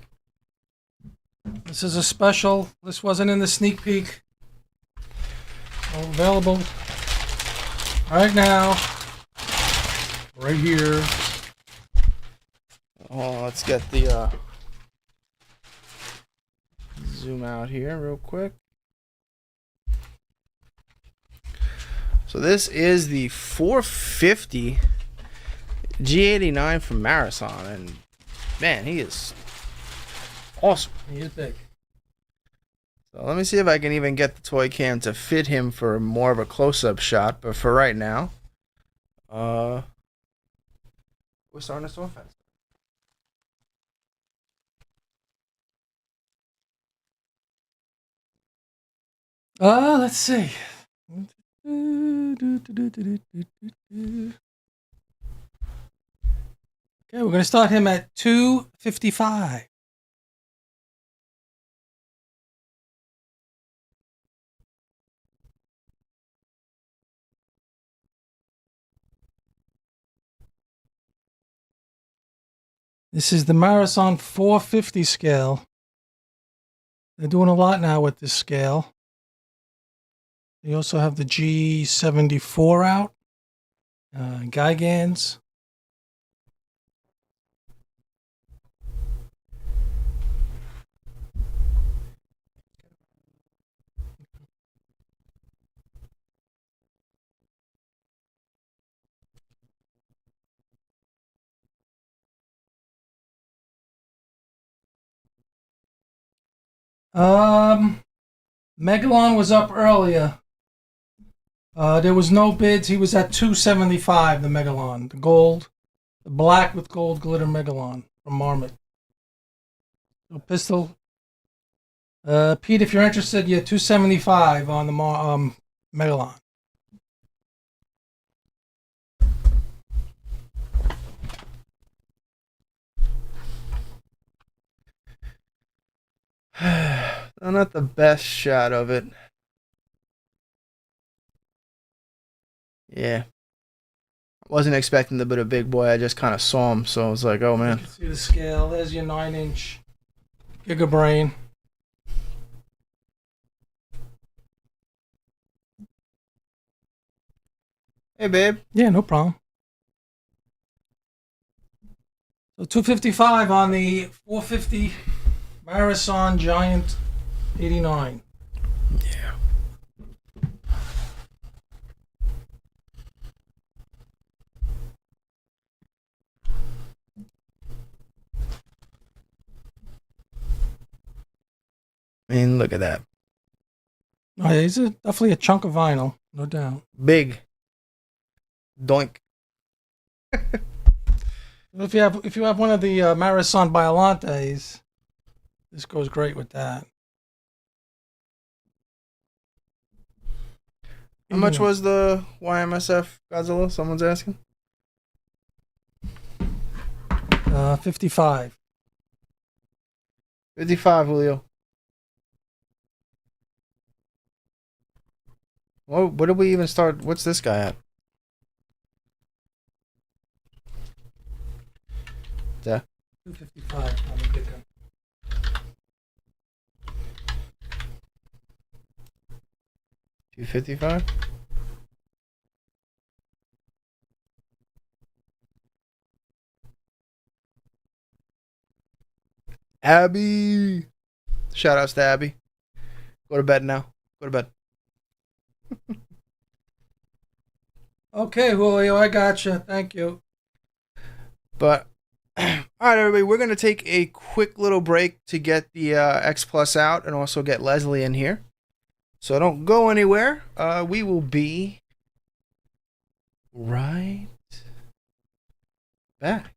This is a special. This wasn't in the sneak peek. Available right now, right here. Oh, let's get the zoom out here real quick. So this is the 450 G89 from Marathon, and man, he is awesome. He is big. So let me see if I can even get the toy cam to fit him for more of a close-up shot. But for right now, we're starting this offense. Let's see. Okay, we're going to start him at 255. This is the Marathon 450 scale. They're doing a lot now with this scale. They also have the G74 out. Gigans. Megalon was up earlier. There was no bids. He was at $275. The Megalon, the gold, the black with gold glitter Megalon from Marmot. So pistol. Pete, if you're interested, yeah, $275 on the Megalon. Not the best shot of it. Yeah. Wasn't expecting the bit of big boy. I just kind of saw him, so I was like, oh man. You can see the scale. There's your 9-inch Gigabrain. Hey, babe. Yeah, no problem. So $255 on the 450 Marathon Giant 89. Yeah. I mean, look at that. Oh, yeah, he's definitely a chunk of vinyl, no doubt. Big. Doink. If you have one of the Marathon Biolantes, this goes great with that. How much was the YMSF Godzilla? Someone's asking. 55. 55, Julio. Well, where did we even start? What's this guy at? Yeah. 255. Let me get that. $255. Abby. Shout outs to Abby. Go to bed now. Go to bed. Okay, Julio, I gotcha. Thank you. But all right, everybody, we're gonna take a quick little break to get the Xplus out and also get Leslie in here. So don't go anywhere. We will be right back.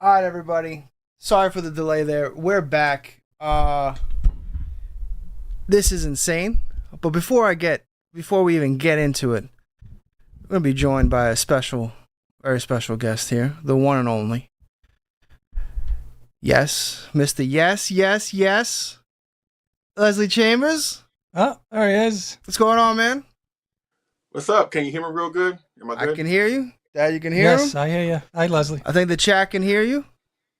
All right, everybody. Sorry for the delay there. We're back. This is insane. But before we even get into it, I'm gonna be joined by a very special guest here, the one and only. Yes, Mr. Yes, Leslie Chambers. Oh, there he is. What's going on, man? What's up? Can you hear me real good? Am I good? I can hear you. Dad, you can hear him? Yes, I hear you. Hi, Leslie. I think the chat can hear you.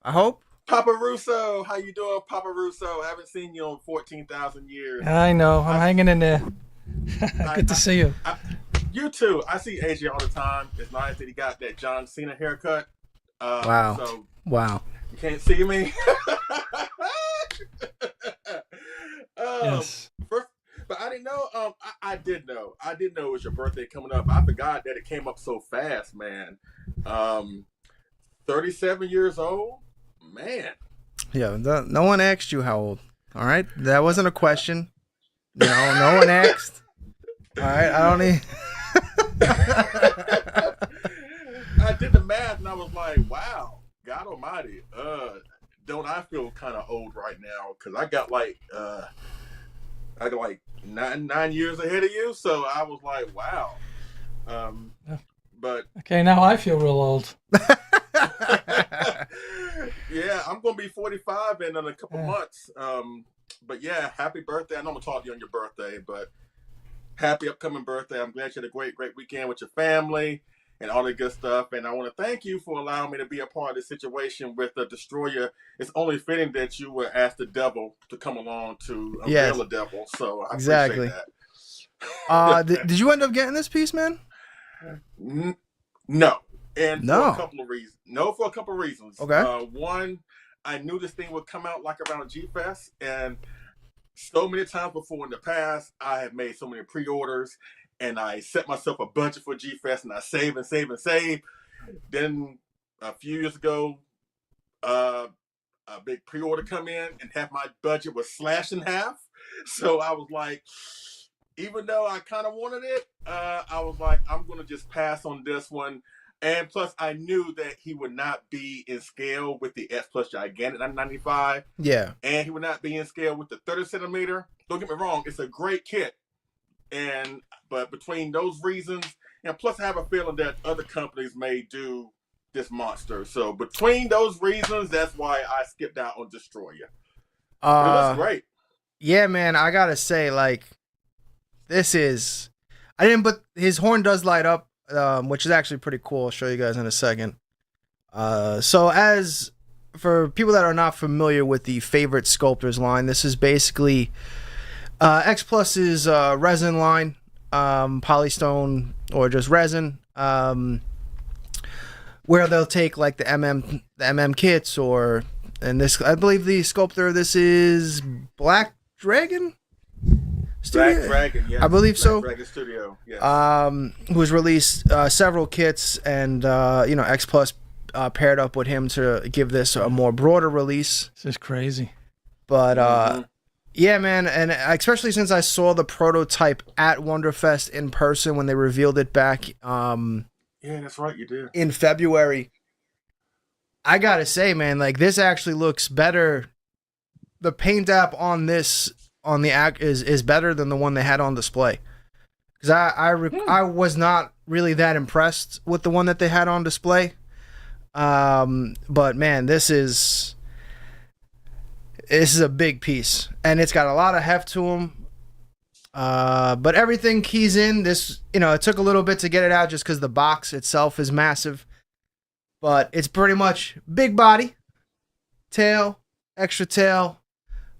I hope. Papa Russo, how you doing, Papa Russo? Haven't seen you in 14,000 years. I know. I'm hanging in there. Good to see you. You too. I see AJ all the time. It's nice that he got that John Cena haircut. Wow. So Wow. you can't see me. Yes. But I didn't know. I did know. I did know it was your birthday coming up. I forgot that it came up so fast, man. 37 years old, man. Yeah. No one asked you how old. All right. That wasn't a question. No one asked. All right. I don't need. I did the math and I was like, wow, God Almighty. Don't I feel kind of old right now? Because I got like 9 years ahead of you, so I was like, wow. But Okay, now I feel real old. yeah, I'm gonna be 45 in a couple months. But yeah, happy birthday. I know I'm gonna talk to you on your birthday, but happy upcoming birthday. I'm glad you had a great weekend with your family and all the good stuff. And I want to thank you for allowing me to be a part of this situation with the Destoroyah. It's only fitting that you would ask the devil to come along to unveil the devil. So I appreciate that. Did you end up getting this piece, man? No. And No. for a couple of reasons. No, for a couple of reasons. Okay. One, I knew this thing would come out like around G-Fest, and so many times before in the past, I have made so many pre-orders, and I set myself a budget for G-Fest, and I save and save and save. Then a few years ago, a big pre-order come in, and half my budget was slashed in half. So I was like, even though I kind of wanted it, I was like, I'm going to just pass on this one. And plus, I knew that he would not be in scale with the Xplus Gigantic 995. Yeah. And he would not be in scale with the 30 centimeter. Don't get me wrong, it's a great kit. But between those reasons, and plus I have a feeling that other companies may do this monster. So between those reasons, that's why I skipped out on Destoroyah. But it looks great. Yeah, man, I gotta say, like, this is... but his horn does light up. Which is actually pretty cool. I'll show you guys in a second. So as for people that are not familiar with the Favorite Sculptors line, this is basically Xplus's resin line, polystone or just resin, where they'll take like the MM kits, and this, I believe the sculptor of this is Black Dragon Studio? Black Dragon, yeah. I believe so. Black Dragon Studio, yes. Who's released several kits, and Xplus paired up with him to give this a more broader release. This is crazy. But yeah, man, and especially since I saw the prototype at Wonderfest in person when they revealed it back. Yeah, that's right, you did. In February. I gotta say, man, like, this actually looks better. The paint app on this on the act is better than the one they had on display, because I was not really that impressed with the one that they had on display, but man, this is a big piece, and it's got a lot of heft to them, but everything keys in. This, it took a little bit to get it out just because the box itself is massive, but it's pretty much big body, tail, extra tail.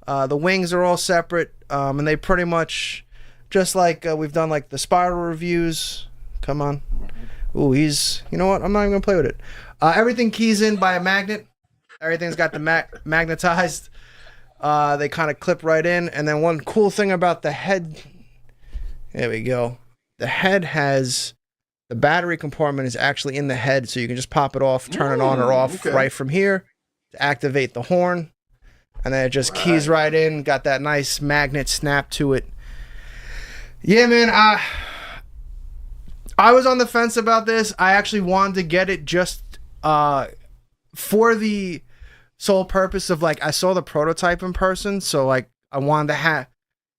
The wings are all separate, and they pretty much, just like we've done like the spiral reviews. Come on. Ooh, you know what? I'm not even going to play with it. Everything keys in by a magnet. Everything's got the magnetized. They kind of clip right in. And then one cool thing about the head, there we go. The head has, the battery compartment is actually in the head, so you can just pop it off, turn it on or off right from here to activate the horn. And then it just keys right in. Got that nice magnet snap to it. Yeah, man. I was on the fence about this. I actually wanted to get it just for the sole purpose of like, I saw the prototype in person, so like I wanted to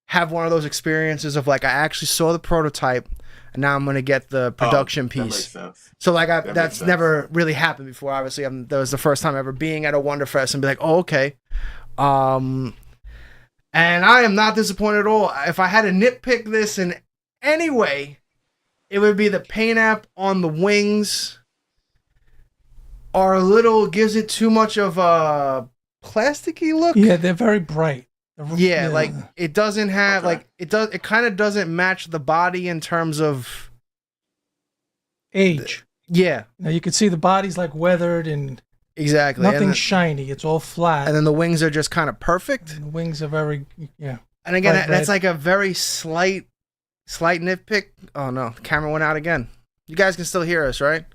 have one of those experiences of like, I actually saw the prototype and now I'm going to get the production piece. That makes sense. So like that's never really happened before. Obviously, that was the first time ever being at a Wonderfest and be like, oh, okay. And I am not disappointed at all. If I had to nitpick this in any way, it would be the paint app on the wings gives it too much of a plasticky look. Yeah, they're very bright. Yeah, like it doesn't have it kind of doesn't match the body in terms of age. Yeah. Now you can see the body's like weathered and exactly nothing shiny. It's all flat. And then the wings are just kind of perfect. And the wings are very And again, that's like a very slight nitpick. Oh no, the camera went out again. You guys can still hear us, right?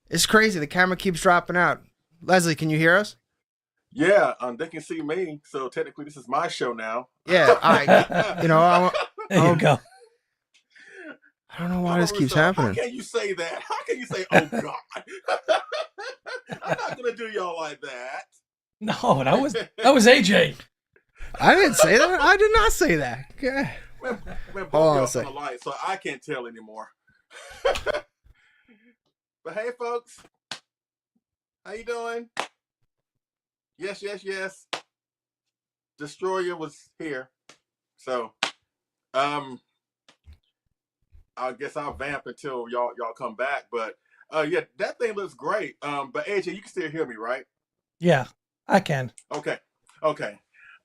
It's crazy. The camera keeps dropping out. Leslie, can you hear us? Yeah, they can see me, so technically this is my show now. Yeah, there you go. I don't know why this keeps happening. How can you say that? How can you say, oh God? I'm not gonna do y'all like that. No, that was AJ. I didn't say that. I did not say that. Okay. We're both on the light, so I can't tell anymore. But hey, folks, how you doing? Yes. Destoroyah was here, so I guess I'll vamp until y'all come back. But yeah, that thing looks great. But AJ, you can still hear me, right? Yeah, I can. Okay.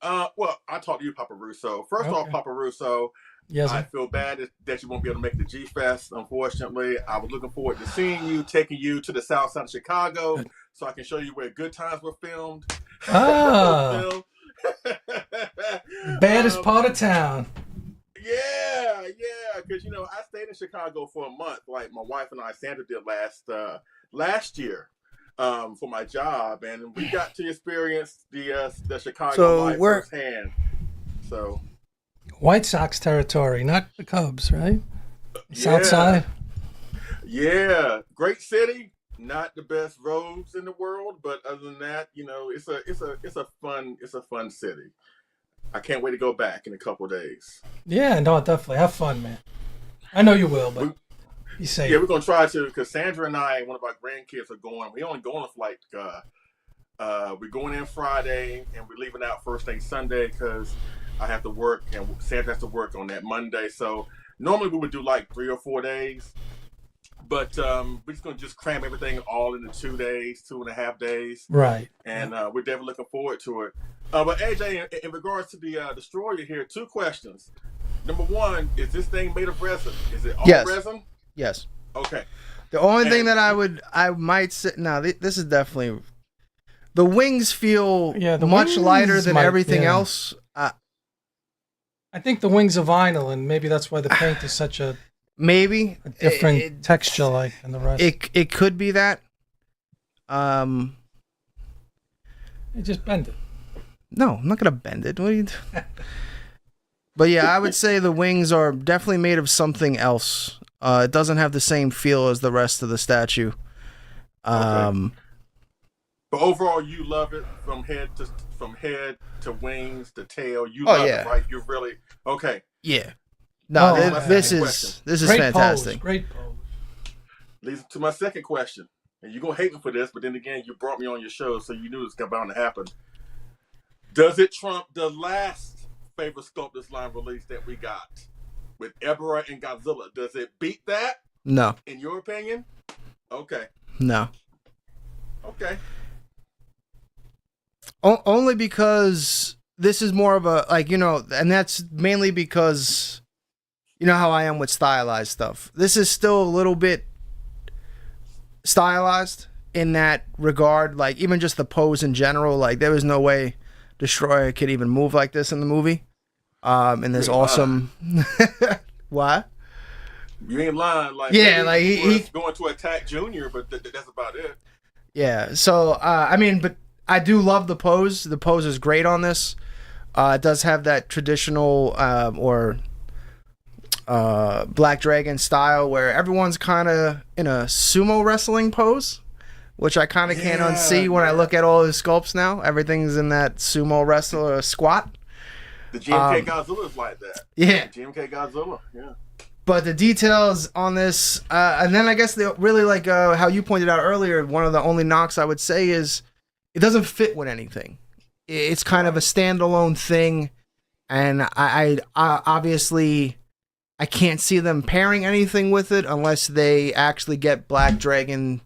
Well, I talked to you, Papa Russo. First off, Papa Russo, yes, I feel bad that you won't be able to make the G Fest. Unfortunately, I was looking forward to seeing you, taking you to the south side of Chicago, so I can show you where Good Times were filmed. Ah, baddest part of town. Yeah, because I stayed in Chicago for a month, like my wife and I, Sandra, did last year. For my job, and we got to experience the Chicago life firsthand. So, White Sox territory, not the Cubs, right? South side. Yeah, great city. Not the best roads in the world, but other than that, it's a fun city. I can't wait to go back in a couple of days. Yeah, no, definitely have fun, man. I know you will, but. Yeah, we're gonna try to, because Sandra and I, one of our grandkids, are going. We only going for like we're going in Friday and we're leaving out first thing Sunday because I have to work and Sandra has to work on that Monday. So normally we would do like 3 or 4 days, but we're just gonna cram everything all into 2 days, 2.5 days. Right. And we're definitely looking forward to it. But AJ, in regards to the Destoroyah here, 2 questions. Number 1, is this thing made of resin? Is it all resin? Yes. Okay. The only thing that I might say now, this is definitely, the wings feel much lighter than everything else. I think the wings are vinyl, and maybe that's why the paint is such a different texture like than the rest. It could be that. You just bend it. No, I'm not gonna bend it. What are you doing? But yeah, I would say the wings are definitely made of something else. It doesn't have the same feel as the rest of the statue. Okay. But overall, you love it from head to wings to tail. You love it, right? You really okay? Yeah. No, this is fantastic. Great pose. Leads to my second question, and you're gonna hate me for this, but then again, you brought me on your show, so you knew this was bound to happen. Does it trump the last favorite sculptors line release that we got with Ebra and Godzilla? Does it beat that? No. In your opinion? Okay. No. Okay. Only because this is more of a, and that's mainly because you know how I am with stylized stuff. This is still a little bit stylized in that regard. Like, even just the pose in general, like, there was no way Destoroyah could even move like this in the movie. And there's awesome... What? You ain't lying. Like, yeah, like he's going to attack Junior, but that's about it. Yeah, so, but I do love the pose. The pose is great on this. It does have that traditional Black Dragon style where everyone's kind of in a sumo wrestling pose. which I kind of can't unsee when I look at all his sculpts now. Everything's in that sumo wrestler squat. The GMK Godzilla is like that. Yeah. The GMK Godzilla, yeah. But the details on this, and then I guess they really like how you pointed out earlier, one of the only knocks I would say is it doesn't fit with anything. It's kind of a standalone thing, and I obviously I can't see them pairing anything with it unless they actually get Black Dragon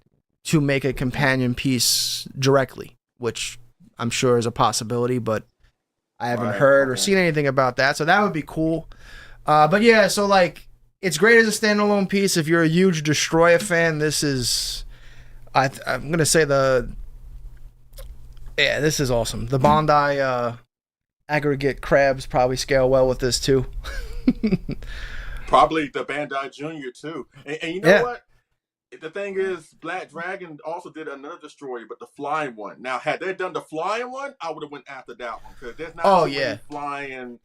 to make a companion piece directly, which I'm sure is a possibility, but I haven't heard or seen anything about that, so that would be cool. But yeah, so like, it's great as a standalone piece. If you're a huge Destoroyah fan, this is, I'm gonna say this is awesome. The Bondi aggregate crabs probably scale well with this too. Probably the Bandai Junior too. And you know what? The thing is, Black Dragon also did another Destoroyah, but the flying one. Now, had they done the flying one, I would have went after that one, because there's not many flying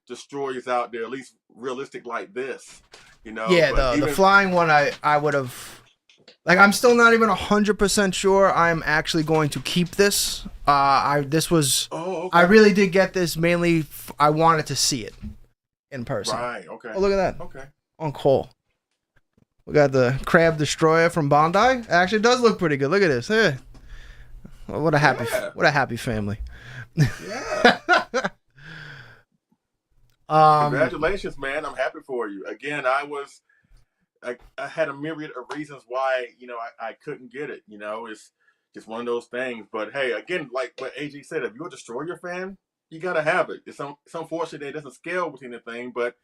Destroyers out there, at least realistic like this. You know? Yeah, the flying one, I would have. Like, I'm still not even 100% sure I'm actually going to keep this. This was. Oh, okay. I really did get this mainly. I wanted to see it in person. Right. Okay. Oh, look at that. Okay. On Cole. We got the Crab Destoroyah from Bondi. Actually, it does look pretty good. Look at this. Yeah. What a happy family. Yeah. Congratulations, man. I'm happy for you. Again, I had a myriad of reasons why, I couldn't get it. It's just one of those things. But hey, again, like what AG said, if you're a Destoroyah fan, you got to have it. It's unfortunate that it doesn't scale with anything, but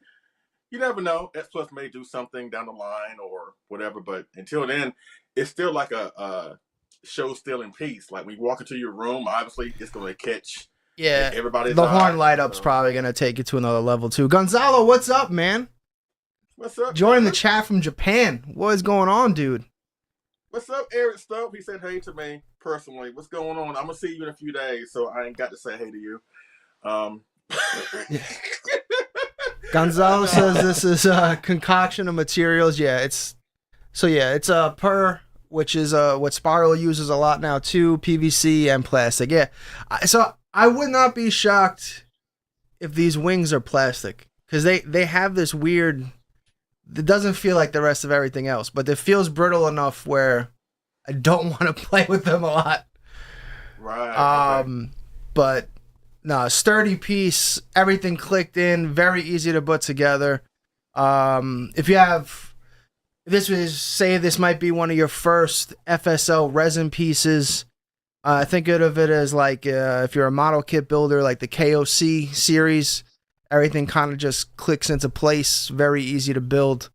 you never know. Xplus may do something down the line or whatever, but until then, it's still like a show still in peace. Like when you walk into your room, obviously it's going to catch everybody's the eye. horn light up's probably going to take it to another level too. Gonzalo, what's up, man? What's up? Joining the chat from Japan. What is going on, dude? What's up, Eric Stubb? He said hey to me personally. What's going on? I'm going to see you in a few days, so I ain't got to say hey to you. Gonzalo says this is a concoction of materials. Yeah, it's PER, which is what Spiral uses a lot now too, PVC and plastic. Yeah, so I would not be shocked if these wings are plastic, because they have this weird. It doesn't feel like the rest of everything else, but it feels brittle enough where I don't want to play with them a lot. Right. But. No, sturdy piece, everything clicked in, very easy to put together. This might be one of your first FSL resin pieces. Think of it as like if you're a model kit builder, like the KOC series, everything kind of just clicks into place, very easy to build.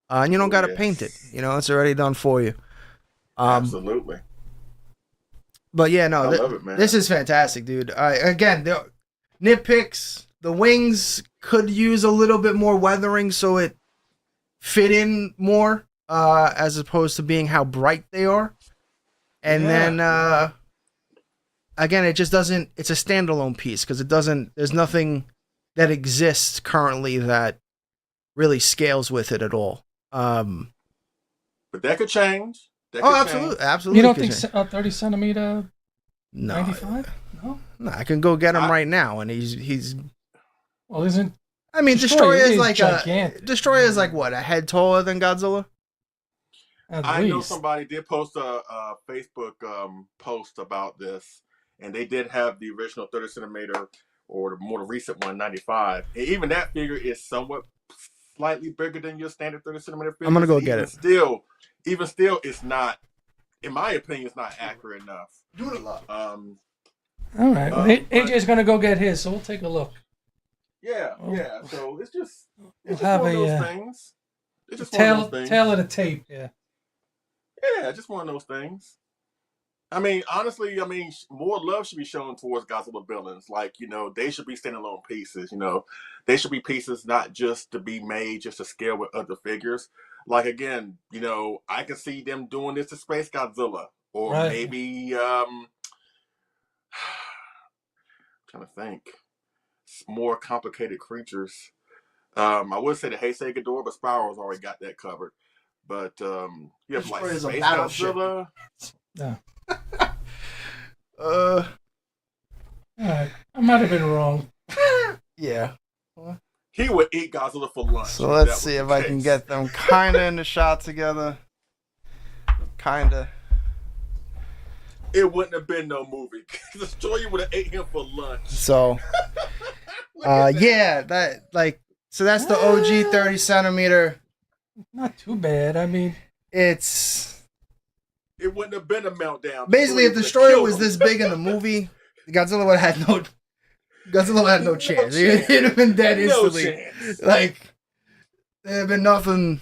And you don't got to paint it, it's already done for you. Absolutely. But yeah, no, I love it, man. This is fantastic, dude. Again, the nitpicks, the wings could use a little bit more weathering so it fit in more, as opposed to being how bright they are. And then, again, it just doesn't, it's a standalone piece because there's nothing that exists currently that really scales with it at all. But that could change. Absolutely. You don't think 30 centimeter? No. 95? No, I can go get him right now, and he's. Well, isn't? I mean, Destoroyah is like gigantic. Destoroyah is like what, a head taller than Godzilla? I know somebody did post a Facebook post about this, and they did have the original 30 centimeter or the more recent one, 95. And even that figure is somewhat slightly bigger than your standard 30 centimeter figure. I'm gonna go get it. Even still, it's not, in my opinion, it's not accurate enough. Do it a lot. All right. AJ's going to go get his, so we'll take a look. Yeah. So it's just one of those things. It's just one of those things. Tail of the tape, yeah. Yeah, just one of those things. I mean, honestly, more love should be shown towards Godzilla villains. Like, they should be standalone pieces. They should be pieces not just to be made just to scale with other figures. Like, again, I can see them doing this to Space Godzilla. Or maybe, I'm trying to think, more complicated creatures. I would say the Heisei Ghidorah, but Spiral's already got that covered. But you have like Space Godzilla. Yeah. Alright. I might have been wrong. Yeah. He would eat Godzilla for lunch. So let's see if I can get them kind of in the shot together. Kind of. It wouldn't have been no movie. Destoroyah would have ate him for lunch. So, yeah, so that's the OG 30 centimeter. Not too bad. I mean, it wouldn't have been a meltdown. Basically, if Destoroyah was this big in the movie, Godzilla would have had no chance. He'd have been dead instantly. Like, there'd have been nothing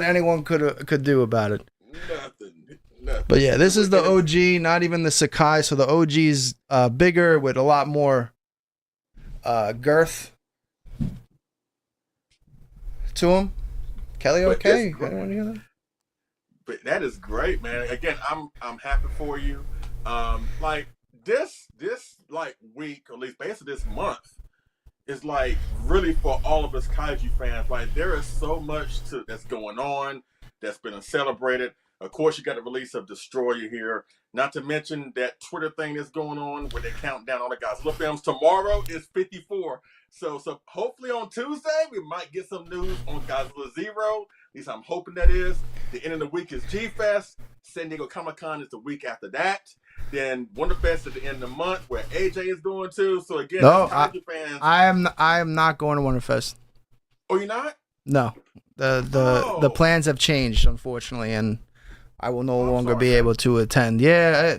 anyone could do about it. Nothing. But yeah, this is the OG, not even the Sakai. So the OG's bigger with a lot more girth to him. Kelly, okay? But that is great, man. Again, I'm happy for you. Like this like week, or at least basically this month, is like really for all of us Kaiju fans. Like there is so much that's going on that's been celebrated. Of course, you got the release of Destoroyah here. Not to mention that Twitter thing that's going on where they count down all the Godzilla films. Tomorrow is 54. So hopefully on Tuesday, we might get some news on Godzilla Zero. At least I'm hoping that is. The end of the week is G-Fest. San Diego Comic-Con is the week after that. Then Wonderfest at the end of the month where AJ is going to. So again, fans. I am not going to Wonderfest. Oh, you're not? No. The plans have changed, unfortunately, and I will no longer be able to attend. Yeah,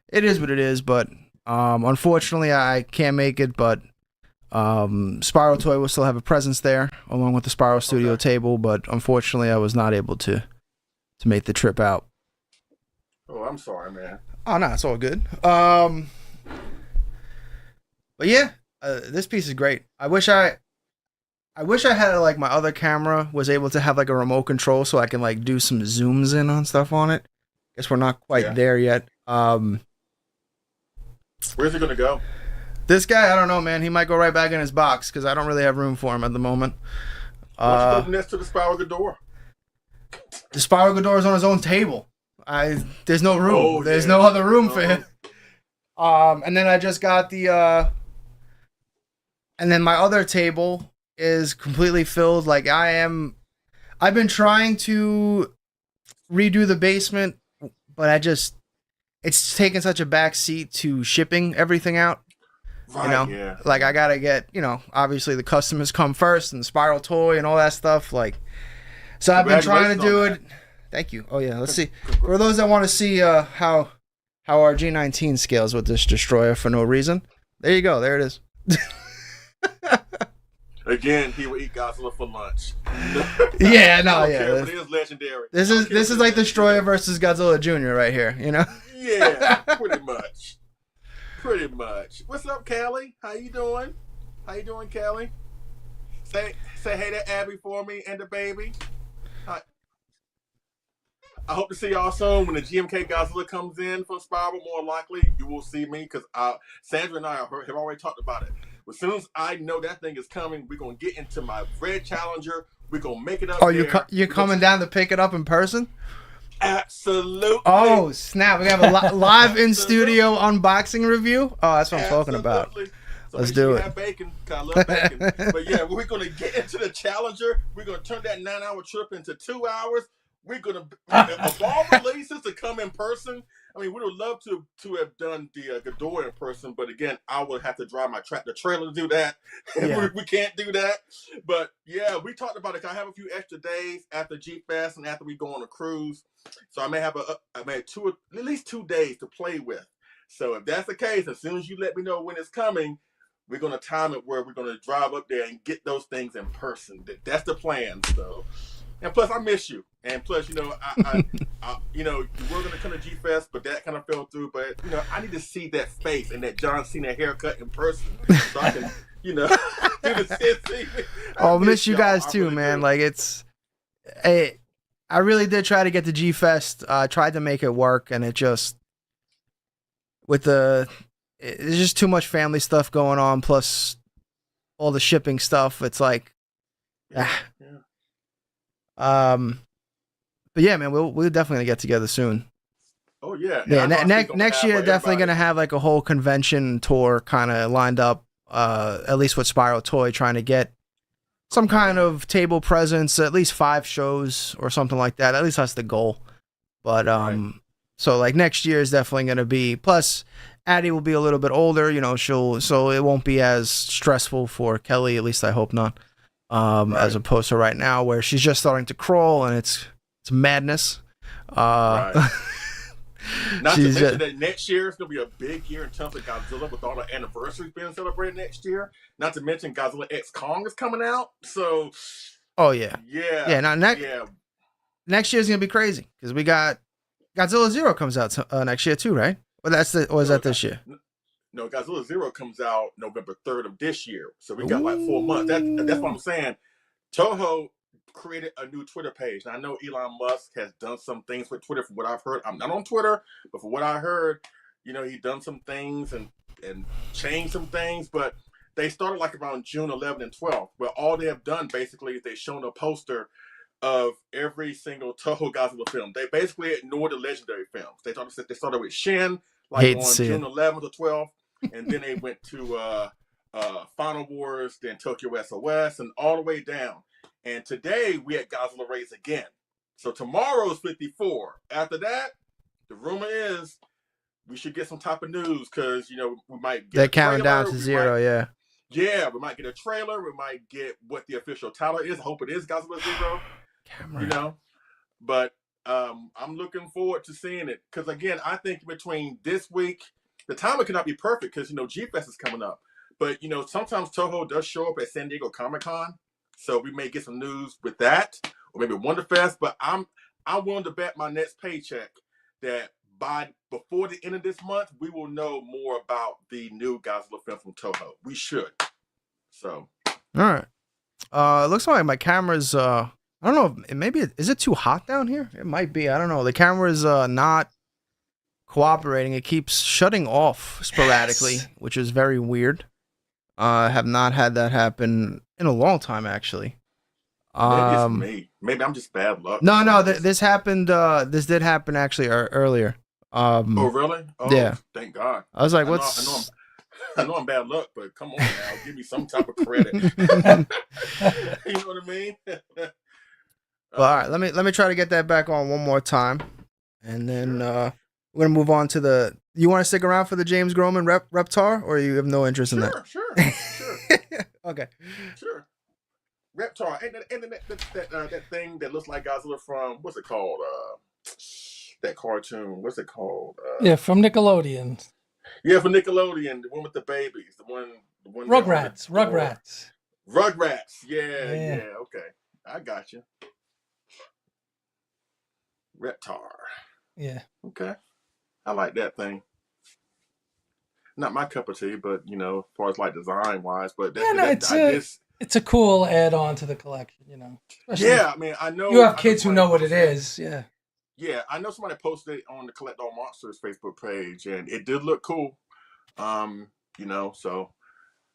it is what it is, but unfortunately I can't make it, but Spiral Toy will still have a presence there along with the Spiral Studio table, but unfortunately I was not able to make the trip out. Oh, I'm sorry, man. Oh no, it's all good. But yeah, this piece is great. I wish I had like my other camera was able to have like a remote control so I can like do some zooms in on stuff on it. Guess we're not quite there yet. Where's he gonna go? This guy, I don't know, man. He might go right back in his box because I don't really have room for him at the moment. Why don't you go next to the Spiral Ghidorah? The Spiral Ghidorah is on his own table. There's no room. There's no other room for him. And then I just got and then my other table is completely filled. Like I've been trying to redo the basement, but it's taken such a back seat to shipping everything out. Right, like I gotta get, obviously the customers come first and the Spiral Toy and all that stuff. Like, so I've been trying to do it. Thank you. Oh yeah, let's see. For those that want to see how our G19 scales with this Destoroyah for no reason, there you go. There it is. Again, he will eat Godzilla for lunch. Yeah, no, But it is legendary. This is like Destoroyah versus Godzilla Jr. right here, Yeah, pretty much. Pretty much. What's up, Callie? How you doing? Callie? Say hey to Abby for me and the baby. I hope to see y'all soon when the GMK Godzilla comes in from Spiral. More likely, you will see me because Sandra and I have already talked about it. As soon as I know that thing is coming, we're gonna get into my Red Challenger. We're gonna make it up. Oh, you're coming down to pick it up in person? Absolutely. Oh snap! We have a live in studio unboxing review. Oh, that's what I'm talking about. So let's do it. Have bacon, cause I love bacon. But yeah, we're gonna get into the Challenger. We're gonna turn that 9-hour trip into 2 hours. We're gonna of all releases to come in person. I mean, we would love to have done the Ghidorah in person, but again, I would have to drive my trailer to do that. Yeah. we can't do that. But yeah, we talked about it. I have a few extra days after G-Fest and after we go on a cruise, so I may have at least 2 days to play with. So if that's the case, as soon as you let me know when it's coming, we're gonna time it where we're gonna drive up there and get those things in person. That's the plan. So. And plus, I miss you. And plus, I you were gonna come to G-Fest, but that kind of fell through. But I need to see that face and that John Cena haircut in person, so I can, do the scene. I'll miss you guys too, really man. Do. Like I really did try to get to G-Fest. Tried to make it work, and it just there's just too much family stuff going on. Plus, all the shipping stuff. It's like, yeah. But yeah, man, we'll definitely get together soon. Oh yeah. And Yeah, I know I speak on next behalf year of definitely everybody. gonna have like a whole convention tour kind of lined up. At least with Spiral Toy, trying to get some kind of table presence, at least 5 shows or something like that. At least that's the goal. But Right. so like next year is definitely gonna be. Plus, Addie will be a little bit older. You know, so it won't be as stressful for Kelly. At least I hope not. As Right. opposed to right now where she's just starting to crawl and it's madness. Right. Not to She's mention just, that next year is going to be a big year in terms of Godzilla with all the anniversaries being celebrated next year. Not to mention Godzilla X Kong is coming out. So, oh yeah, yeah, yeah. Now yeah. next year's gonna be crazy because we got Godzilla Zero comes out next year too, right? Or is No, that this year? no, Godzilla Zero comes out November 3rd of this year. So we got like 4 months. That's what Ooh. I'm saying. Toho created a new Twitter page. Now, I know Elon Musk has done some things with Twitter from what I've heard. I'm not on Twitter, but from what I heard, he done some things and changed some things. But they started like around June 11th and 12th, where all they have done basically is they've shown a poster of every single Toho Godzilla film. They basically ignored the legendary films. They started with Shin like Hate to on see June it. 11th or 12th, and then they went to Final Wars, then Tokyo SOS, and all the way down. And today we had Godzilla Rays again. So tomorrow's 54. After that, the rumor is we should get some type of news because we might get They're a counting down trailer. to 0. Yeah. Yeah, we might get a trailer. We might get what the official title is. I hope it is Godzilla Zero. Camera. But I'm looking forward to seeing it because again, I think between this week, the timing cannot be perfect because G Fest is coming up. But sometimes Toho does show up at San Diego Comic-Con, so we may get some news with that, or maybe Wonderfest. But I'm willing to bet my next paycheck that before the end of this month, we will know more about the new Godzilla film from Toho. We should. So. All right. It looks like my camera's. I don't know. Is it too hot down here? It might be. I don't know. The camera's not cooperating. It keeps shutting off sporadically, which is very weird. I have not had that happen in a long time, actually. Maybe it's me. Maybe I'm just bad luck. No. This happened. This did happen actually earlier. Oh really? Oh, yeah. Thank God. I was like, "What's?" I know I'm bad luck, but come on now, give me some type of credit. You know what I mean? Well, all right. Let me try to get that back on one more time, and then we're gonna move on to the. You want to stick around for the James Groman Reptar, or you have no interest in that? Sure. Okay. Sure. Reptar, and that thing that looks like Godzilla from what's it called? That cartoon. What's it called? Yeah, from Nickelodeon. Yeah, for Nickelodeon, the one with the babies, the one. Rugrats. Yeah. Okay, I got you. Reptar. Yeah. Okay, I like that thing. Not my cup of tea, but as far as like design wise, but it's a cool add-on to the collection, Especially yeah, I mean, I know you have kids who know what it is. Yeah. Yeah, I know somebody posted it on the Collect All Monsters Facebook page, and it did look cool. So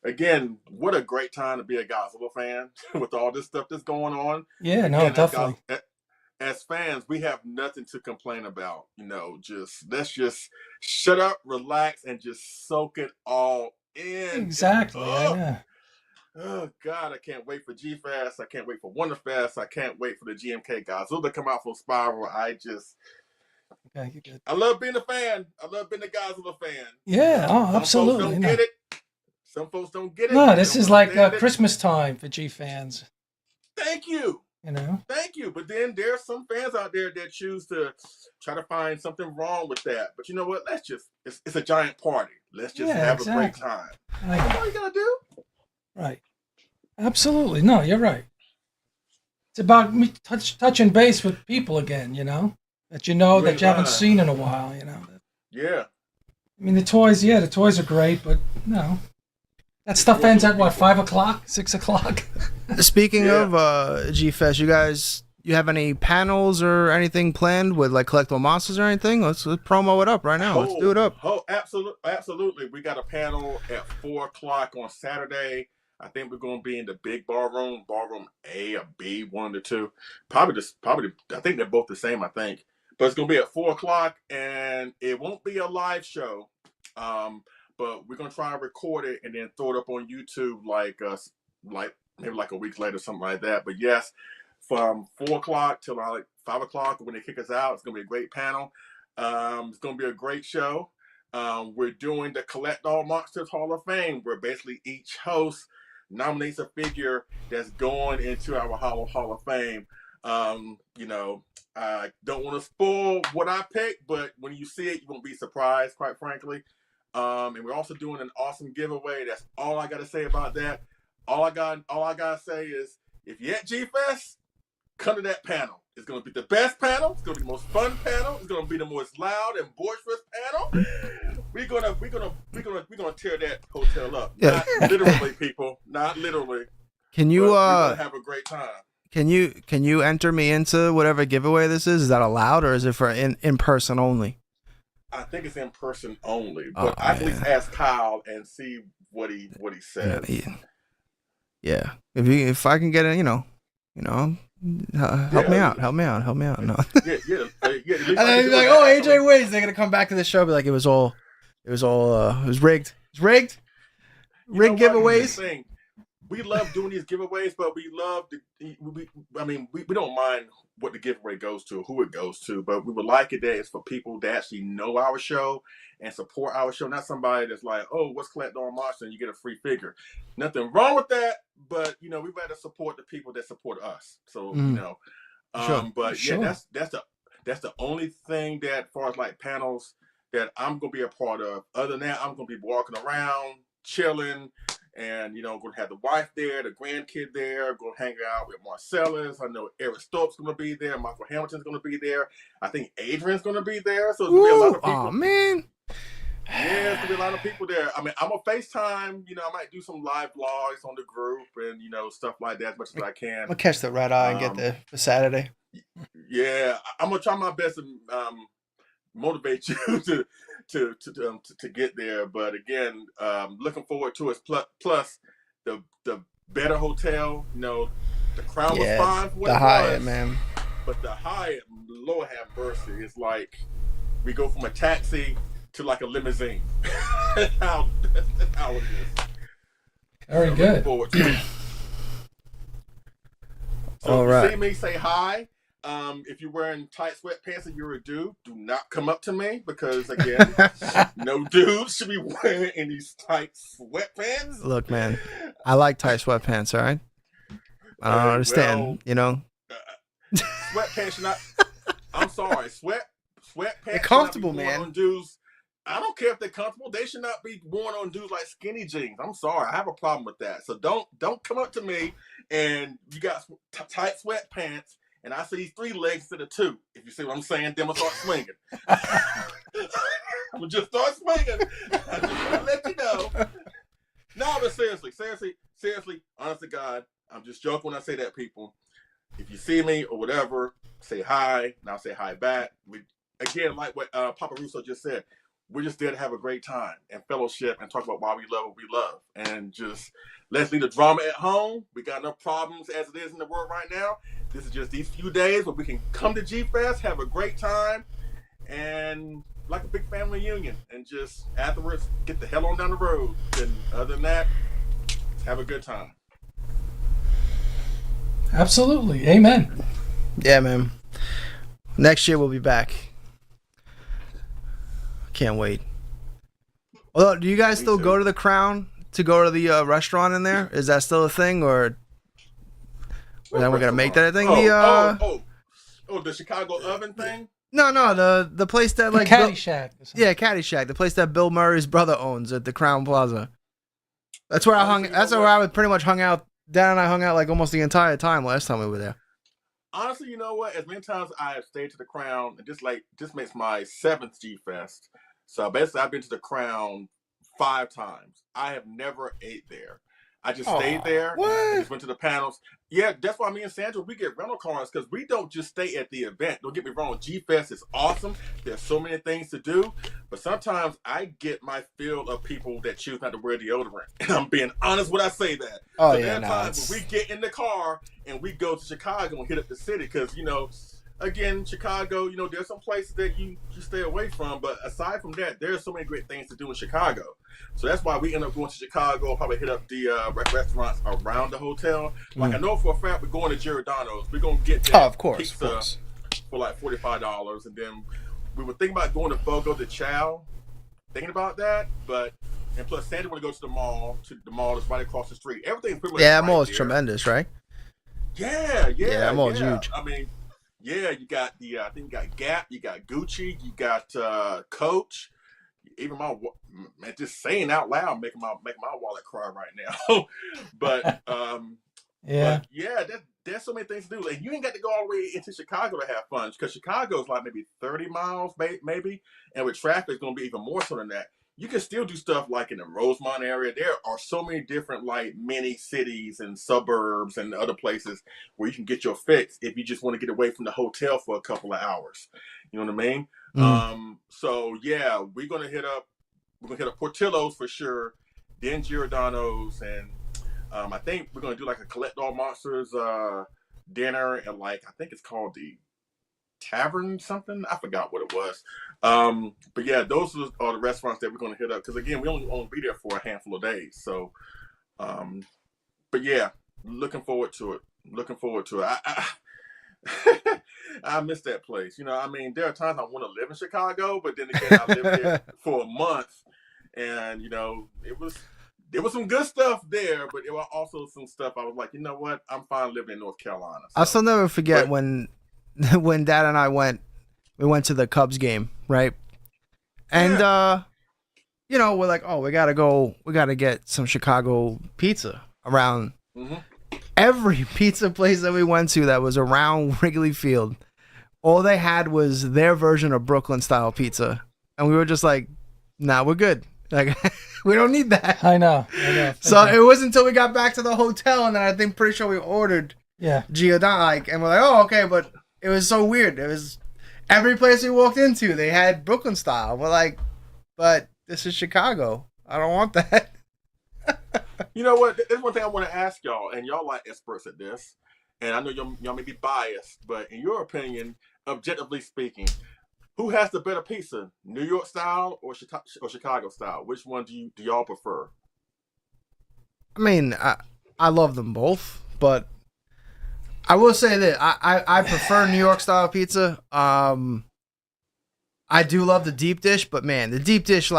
again, what a great time to be a Godzilla fan with all this stuff that's going on. Yeah, again, no, definitely. As fans, we have nothing to complain about. Let's just shut up, relax, and just soak it all in. Exactly. Yeah. Oh God, I can't wait for G-Fest. I can't wait for Wonderfest. I can't wait for the GMK Godzilla to come out from Spiral. Okay, you're good. I love being a fan. I love being a Godzilla fan. Yeah, absolutely. Some folks don't get it. Some folks don't get it. No, this is like Christmas time for G fans. Thank you. Thank you. But then there are some fans out there that choose to try to find something wrong with that. But you know what? It's a giant party. Let's just have a great time. That's all you gotta do. Right. Absolutely. No, you're right. It's about me touching base with people again, that you haven't seen in a while, Yeah. I mean, the toys are great, but that stuff ends at what, 5 o'clock, 6 o'clock? Speaking of G-Fest, you have any panels or anything planned with like Collectible Monsters or anything? Let's promo it up right now. Let's do it up. Oh, absolutely. We got a panel at 4 o'clock on Saturday. I think we're going to be in the big ballroom A or B, one of the two. Probably. I think they're both the same. I think, But it's going to be at 4 o'clock, and it won't be a live show. But we're going to try and record it and then throw it up on YouTube like maybe like a week later, something like that. But yes, from 4 o'clock till like 5 o'clock when they kick us out, it's going to be a great panel. It's going to be a great show. We're doing the Collect All Monsters Hall of Fame, where basically each host nominates a figure that's going into our Hall of Fame. I don't want to spoil what I picked, but when you see it, you won't be surprised, quite frankly. And we're also doing an awesome giveaway. That's all I got to say about that. All I got to say is, if you're at G-Fest, come to that panel. It's going to be the best panel. It's going to be the most fun panel. It's going to be the most loud and boisterous panel. We're gonna tear that hotel up. Yeah. Not literally, people. Not literally. Can you we're gonna have a great time. Can you enter me into whatever giveaway this is? Is that allowed, or is it for in person only? I think it's in person only, but I can at least ask Kyle and see what he says. Yeah. If I can get it, help me out. No. Yeah. And then he's like, "Oh, AJ wins." They're gonna come back to the show, be like, it was rigged. It's rigged. Rigged giveaways. We love doing these giveaways, but we don't mind what the giveaway goes to, who it goes to, but we would like it that it's for people that actually know our show and support our show, not somebody that's like, oh, what's Collect All Monster and you get a free figure. Nothing wrong with that, but we'd rather support the people that support us. So sure. But yeah, that's the only thing that, as far as like panels, that I'm gonna be a part of. Other than that, I'm gonna be walking around, chilling. And, going to have the wife there, the grandkid there, going to hang out with Marcellus. I know Eric Stokes going to be there. Michael Hamilton's going to be there. I think Adrian's going to be there. So it's going to be a lot of people. Oh, man. Yeah, it's going to be a lot of people there. I mean, I'm going to FaceTime. I might do some live vlogs on the group and, stuff like that as much as I can. I'm going to catch the red eye and get the Saturday. Yeah, I'm going to try my best to motivate you to get there, but again, looking forward to it. Plus the better hotel. The Crown was fine for what the Hyatt, man. But the Hyatt, Lord have mercy, it's like we go from a taxi to like a limousine. That's how it is. Very good. Looking forward to it. So all right. You see me, say hi. If you're wearing tight sweatpants and you're a dude, do not come up to me because, again, no dude should be wearing any tight sweatpants. Look, man, I like tight sweatpants, all right? I don't understand, Sweatpants should not... I'm sorry. Sweatpants they're comfortable, man. On dudes. I don't care if they're comfortable. They should not be worn on dudes like skinny jeans. I'm sorry. I have a problem with that. So don't come up to me and you got tight sweatpants and I see 3 legs to the 2. If you see what I'm saying, then I'm gonna start swinging. I'm gonna just start swinging. I just want to let you know. No, but seriously, honest to God, I'm just joking when I say that, people. If you see me or whatever, say hi, and I'll say hi back. Again, like what Papa Russo just said, we're just there to have a great time and fellowship and talk about why we love what we love. And just let's leave the drama at home. We got enough problems as it is in the world right now. This is just these few days where we can come to G-Fest, have a great time, and like a big family reunion. And just afterwards, get the hell on down the road. And other than that, have a good time. Absolutely. Amen. Yeah, man. Next year we'll be back. Can't wait. Although, do you guys still go to the Crown to go to the restaurant in there? Is that still a thing, or then we're gonna make that a thing? The Chicago Oven thing? No, the place that like Caddyshack. Yeah, Caddyshack, the place that Bill Murray's brother owns at the Crown Plaza. That's where That's where I pretty much hung out. Dan and I hung out like almost the entire time last time we were there. Honestly, you know what? As many times I have stayed to the Crown, and this makes my 7th G-Fest. So basically, I've been to the Crown 5 times. I have never ate there. I just stayed there. And just went to the panels. Yeah, that's why me and Sandra, we get rental cars because we don't just stay at the event. Don't get me wrong. G-Fest is awesome. There's so many things to do. But sometimes I get my fill of people that choose not to wear deodorant. And I'm being honest when I say that. Oh, so yeah, there are times when we get in the car and we go to Chicago and hit up the city because, again, Chicago, there's some places that you stay away from, but aside from that, there's so many great things to do in Chicago. So that's why we end up going to Chicago. Probably hit up the restaurants around the hotel. Like I know for a fact we're going to Giordano's. We're gonna get that of course. for like $45, and then we were thinking about going to Fogo de Chao. Thinking about that, and plus Sandy want to go to the mall. That's right across the street. Everything's pretty much Yeah, right mall is there. tremendous, right? Yeah, that mall is huge. I mean, yeah, you got I think you got Gap, you got Gucci, you got Coach. Even man, just saying out loud, making my wallet cry right now. but yeah, there's so many things to do, and you ain't got to go all the way into Chicago to have fun, because Chicago is like maybe 30 miles, maybe, and with traffic, it's gonna be even more so than that. You can still do stuff like in the Rosemont area. There are so many different like mini cities and suburbs and other places where you can get your fix if you just want to get away from the hotel for a couple of hours. You know what I mean? So yeah, we're gonna hit up Portillo's for sure, then Giordano's, and I think we're gonna do like a Collect All Monsters dinner, and like I think it's called the Tavern something. I forgot what it was. But yeah, those are the restaurants that we're going to hit up, because again, we only be there for a handful of days. So, but yeah, looking forward to it. I miss that place. I mean, there are times I want to live in Chicago, but then again, I lived there for a month, and there was some good stuff there, but there were also some stuff I was like, you know what, I'm fine living in North Carolina. So, I'll still never forget when Dad and I went to the Cubs game, right? And we're like, oh, we gotta get some Chicago pizza around. Every pizza place that we went to that was around Wrigley Field, all they had was their version of Brooklyn style pizza, and we were just like, nah, we're good. Like, we don't need that. I know. So it wasn't until we got back to the hotel, and then pretty sure we ordered Giordano, and we're like, oh, okay, but it was so weird. It was every place we walked into, they had Brooklyn style. We're like, but this is Chicago. I don't want that. You know what? There's one thing I want to ask y'all, and y'all like experts at this, and I know y'all may be biased, but in your opinion, objectively speaking, who has the better pizza, New York style or Chicago style? Which one do y'all prefer? I mean, I love them both, but I will say that I prefer New York style pizza. I do love the deep dish, but man, the deep dish, you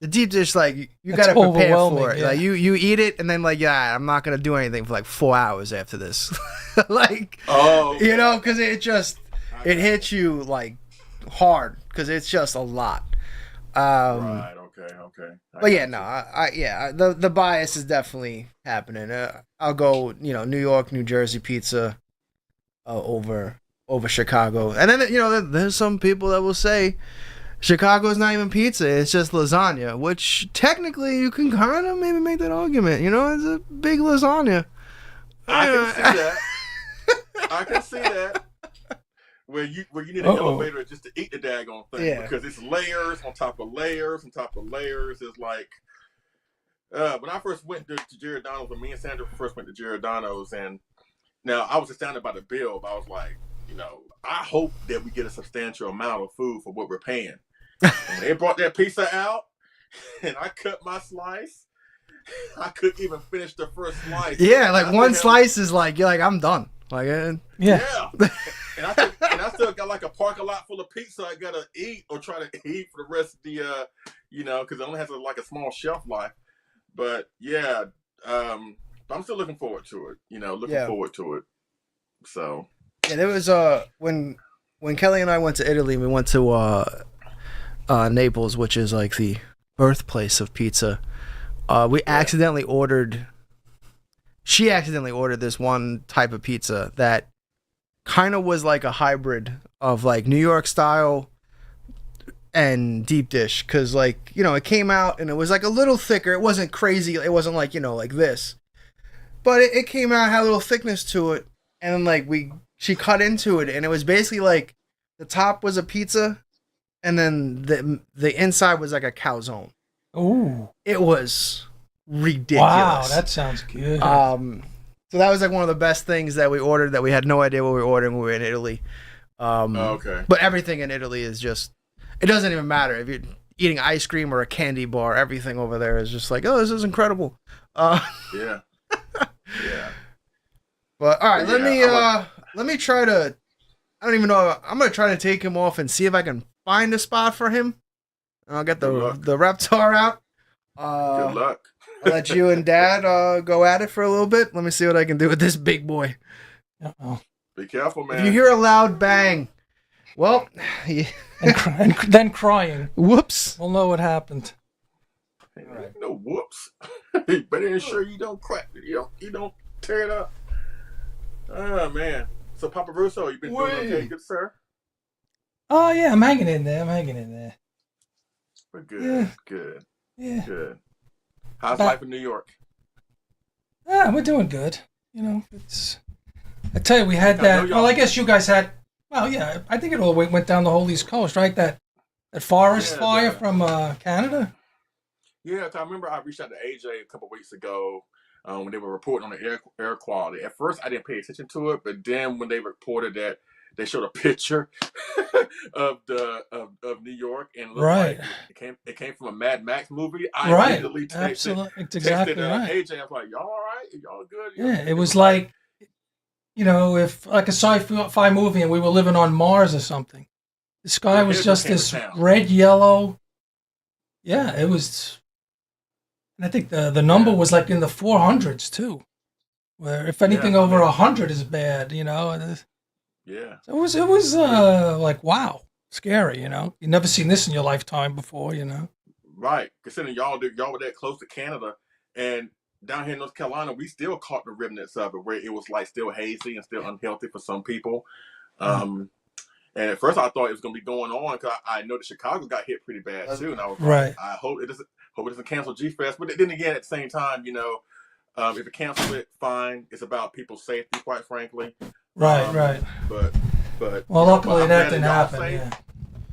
gotta prepare for it. Yeah. Like you eat it and then I'm not gonna do anything for like 4 hours after this. Because it hits you like hard because it's just a lot. Right. Okay. But yeah, no, the bias is definitely happening. I'll go, New York, New Jersey pizza over Chicago, and then there's some people that will say Chicago's not even pizza; it's just lasagna, which technically you can kind of maybe make that argument. It's a big lasagna. I can see that. Where you need an elevator just to eat the daggone thing, because it's layers on top of layers on top of layers. It's like when I first went to Giordano's, when me and Sandra first went to Giordano's, and now I was astounded by the bill, but I was like, I hope that we get a substantial amount of food for what we're paying. And they brought that pizza out, and I cut my slice. I couldn't even finish the first slice. Yeah, like one slice is like, you're like, I'm done. Like, yeah. And I still got like a parking lot full of pizza I gotta eat or try to eat for the rest of the, because it only has a small shelf life. But yeah, I'm still looking forward to it. Forward to it. So yeah, there was when Kelly and I went to Italy, we went to Naples, which is like the birthplace of pizza. She accidentally ordered this one type of pizza that kind of was like a hybrid of like New York style and deep dish, because it came out and it was like a little thicker. It wasn't crazy. It wasn't like like this, but it came out, had a little thickness to it, and then she cut into it, and it was basically like the top was a pizza, and then the inside was like a calzone. Ooh, it was ridiculous. Wow, that sounds good. So that was like one of the best things that we ordered that we had no idea what we were ordering when we were in Italy. Okay. But everything in Italy is just, it doesn't even matter. If you're eating ice cream or a candy bar, everything over there is just like, oh, this is incredible. Yeah. Yeah. But all right, Yeah, let me try to, I don't even know, I'm going to try to take him off and see if I can find a spot for him. And I'll get the Reptar out. Good luck. I'll let you and Dad go at it for a little bit. Let me see what I can do with this big boy. Uh-oh. Be careful, man. If you hear a loud bang, well, And then crying. Whoops. We'll know what happened. Right. No whoops. You better ensure you don't crack it. You don't tear it up. Oh man. So Papa Russo, you been doing okay, good sir? Oh yeah, I'm hanging in there. We're good. Yeah. Good. Yeah. Good. How's life in New York? Yeah, we're doing good. You know, it's. I tell you, we had that. Well, I guess you guys had. Well, yeah, I think it all went down the whole East Coast, right? That forest fire from Canada. Yeah, I remember I reached out to AJ a couple weeks ago when they were reporting on the air quality. At first, I didn't pay attention to it, but then when they reported that, they showed a picture of New York, and it looked like it came from a Mad Max movie. I immediately texted, absolutely, it's exactly right. AJ, I was like, "Y'all all right? Y'all good?" Yeah, it was like, you know, if like a sci-fi movie and we were living on Mars or something. The sky was just this red, yellow. Yeah, it was. And I think the number was like in the 400s too, where if anything over 100 is bad, you know. Yeah. So it was like, wow, scary, you know. You've never seen this in your lifetime before, you know. Right. Considering y'all were that close to Canada, and down here in North Carolina, we still caught the remnants of it, where it was like still hazy and still unhealthy for some people. And at first I thought it was going to be going on because I know that Chicago got hit pretty bad too, and I was like, I hope it doesn't cancel G-Fest. But then again, at the same time, you know, if it cancels it, fine. It's about people's safety, quite frankly. Right. But well, luckily that didn't happen.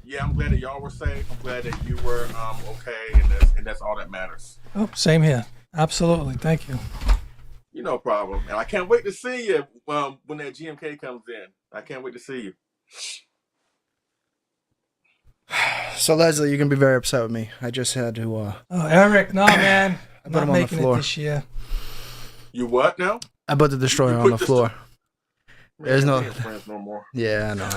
Yeah, I'm glad that y'all were safe. I'm glad that you were okay, and that's all that matters. Oh, same here. Absolutely. Thank you. No problem. And I can't wait to see you when that GMK comes in. I can't wait to see you. So Leslie, you can be very upset with me. I just had to. Oh, Eric, no man, I'm not making it this year. You what now? I put the Destroyer on the floor. There's no friends no more. Yeah, I know.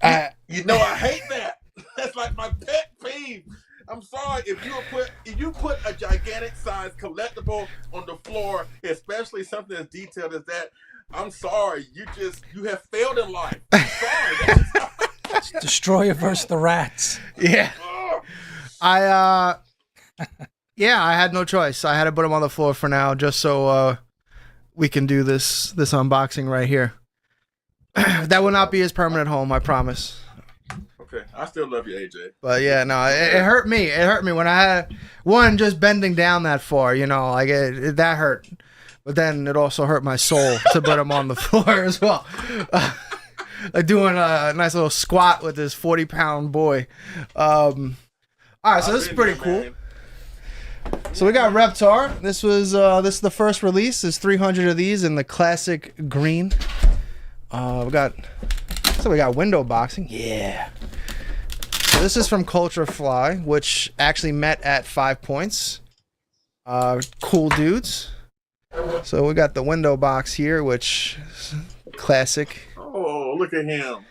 I hate that. That's like my pet peeve. I'm sorry if you put a gigantic size collectible on the floor, especially something as detailed as that. I'm sorry. You have failed in life. I'm sorry. Destroyer versus the rats. Yeah. I had no choice. I had to put them on the floor for now, just so we can do this unboxing right here. That will not be his permanent home, I promise. Okay, I still love you, AJ. But yeah, no, it hurt me. It hurt me when I had one just bending down that far. You know, like that hurt. But then it also hurt my soul to put him on the floor as well. Like doing a nice little squat with this 40-pound boy. All right, so this is pretty cool. Man. So we got Reptar. This is the first release. There's 300 of these in the classic green. We got window boxing. Yeah. So this is from Culture Fly, which actually met at 5 points. Cool dudes. So we got the window box here, which is classic. Oh, look at him.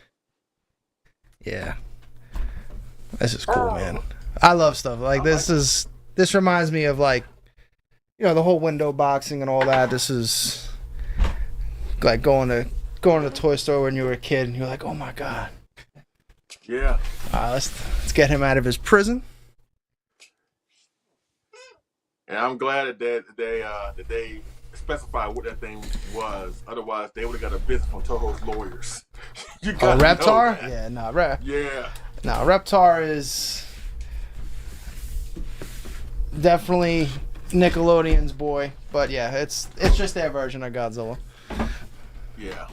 Yeah. This is cool, man. I love stuff like this. This reminds me of, like, you know, the whole window boxing and all that. This is like going to the toy store when you were a kid and you're like, oh my god. Yeah. Let's get him out of his prison. And I'm glad that they specify what that thing was. Otherwise, they would have got a visit from Toho's lawyers. Reptar? Yeah, Reptar is definitely Nickelodeon's boy, but yeah, it's just their version of Godzilla. Yeah.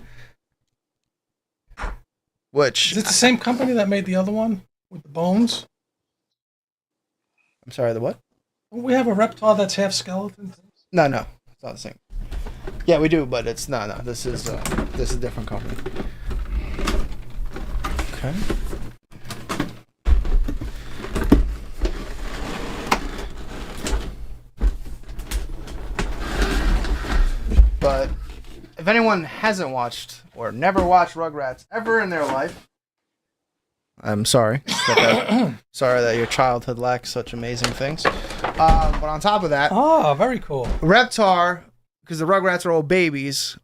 Which is it the same company that made the other one with the bones? I'm sorry, the what? Don't we have a Reptar that's half skeleton? No, it's not the same. Yeah, we do, but it's no. This is a different company. Okay. But if anyone hasn't watched or never watched Rugrats ever in their life, I'm sorry. Sorry that your childhood lacks such amazing things. But on top of that, very cool. Reptar, because the Rugrats are all babies,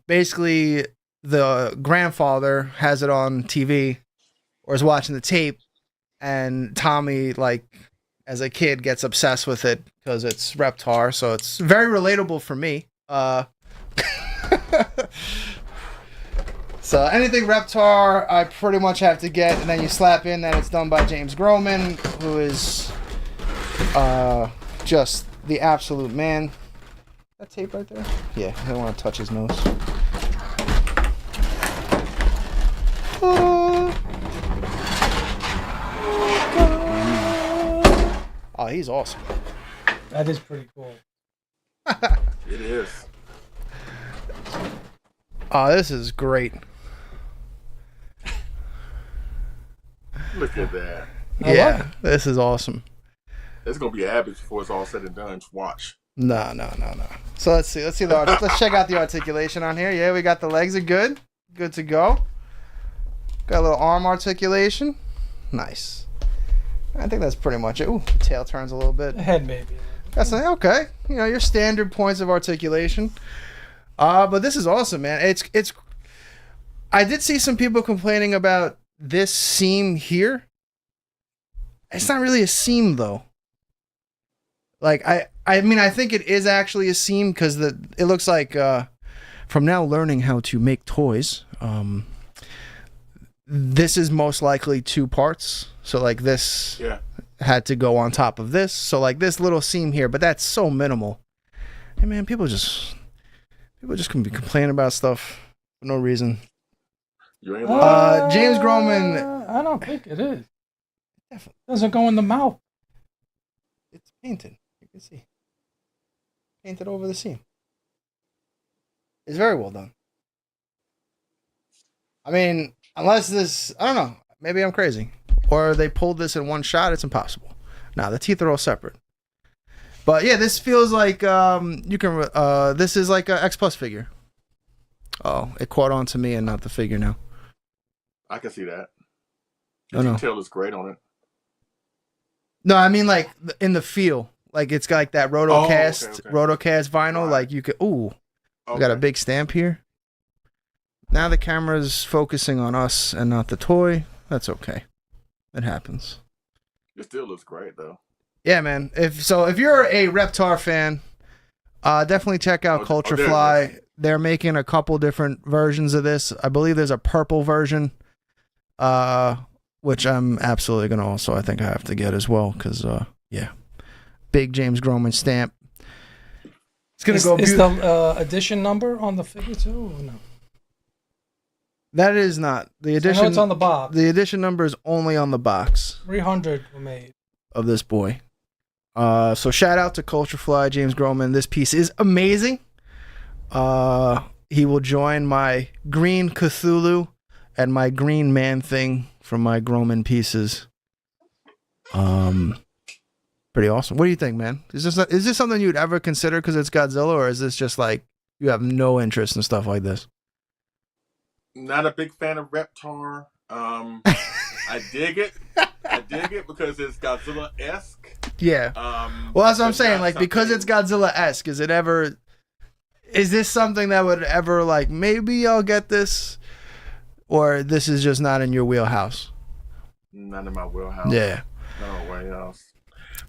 basically the grandfather has it on TV or is watching the tape, and Tommy, like, as a kid, gets obsessed with it because it's Reptar, so it's very relatable for me. So anything Reptar, I pretty much have to get, and then you slap in that it's done by James Groman, who is just the absolute man. That tape right there? Yeah, I don't want to touch his nose. Oh, he's awesome. That is pretty cool. It is. Oh, this is great. Look at that. Yeah, this is awesome. It's gonna be a habit before it's all said and done. Just watch. No. So let's see. Let's check out the articulation on here. Yeah, we got the legs are good to go. Got a little arm articulation. Nice. I think that's pretty much it. Ooh, the tail turns a little bit. The head maybe. That's okay. You know, your standard points of articulation. But this is awesome, man. It's. I did see some people complaining about this seam here. It's not really a seam though. Like I mean, I think it is actually a seam because it looks like from now learning how to make toys. This is most likely two parts. So like this had to go on top of this. So like this little seam here, but that's so minimal. Hey man, people just can be complaining about stuff for no reason. You ain't James Groman. I don't think it is. It doesn't go in the mouth. It's painted. You can see. Painted over the seam. It's very well done. I mean, unless this, I don't know. Maybe I'm crazy. Or they pulled this in one shot. It's impossible. Nah, the teeth are all separate. But yeah, this feels like you can. This is like a Xplus figure. Oh, it caught on to me and not the figure now. I can see that. The detail is great on it. No, I mean like in the feel. Like it's got like that rotocast, rotocast vinyl. Right. Like you could. Ooh, we got a big stamp here. Now the camera's focusing on us and not the toy. That's okay. It happens. It still looks great though. Yeah, man. If you're a Reptar fan, definitely check out Culture Fly. They're making a couple different versions of this. I believe there's a purple version, which I'm absolutely gonna also. I think I have to get as well because yeah, big James Groman stamp. It's gonna go. Is the edition number on the figure too, or no? That is not the edition. I know it's on the box. The edition number is only on the box. 300 were made of this boy. So shout out to Culture Fly, James Groman. This piece is amazing. He will join my green Cthulhu and my green man thing from my Groman pieces. Pretty awesome. What do you think, man? Is this something you'd ever consider because it's Godzilla, or is this just like you have no interest in stuff like this? Not a big fan of Reptar. I dig it. I dig it because it's Godzilla-esque. Yeah. Well, that's what I'm saying. Like, because it's Godzilla-esque, is this something that would ever, like, maybe I'll get this? Or this is just not in your wheelhouse? Not in my wheelhouse. Yeah. No way else.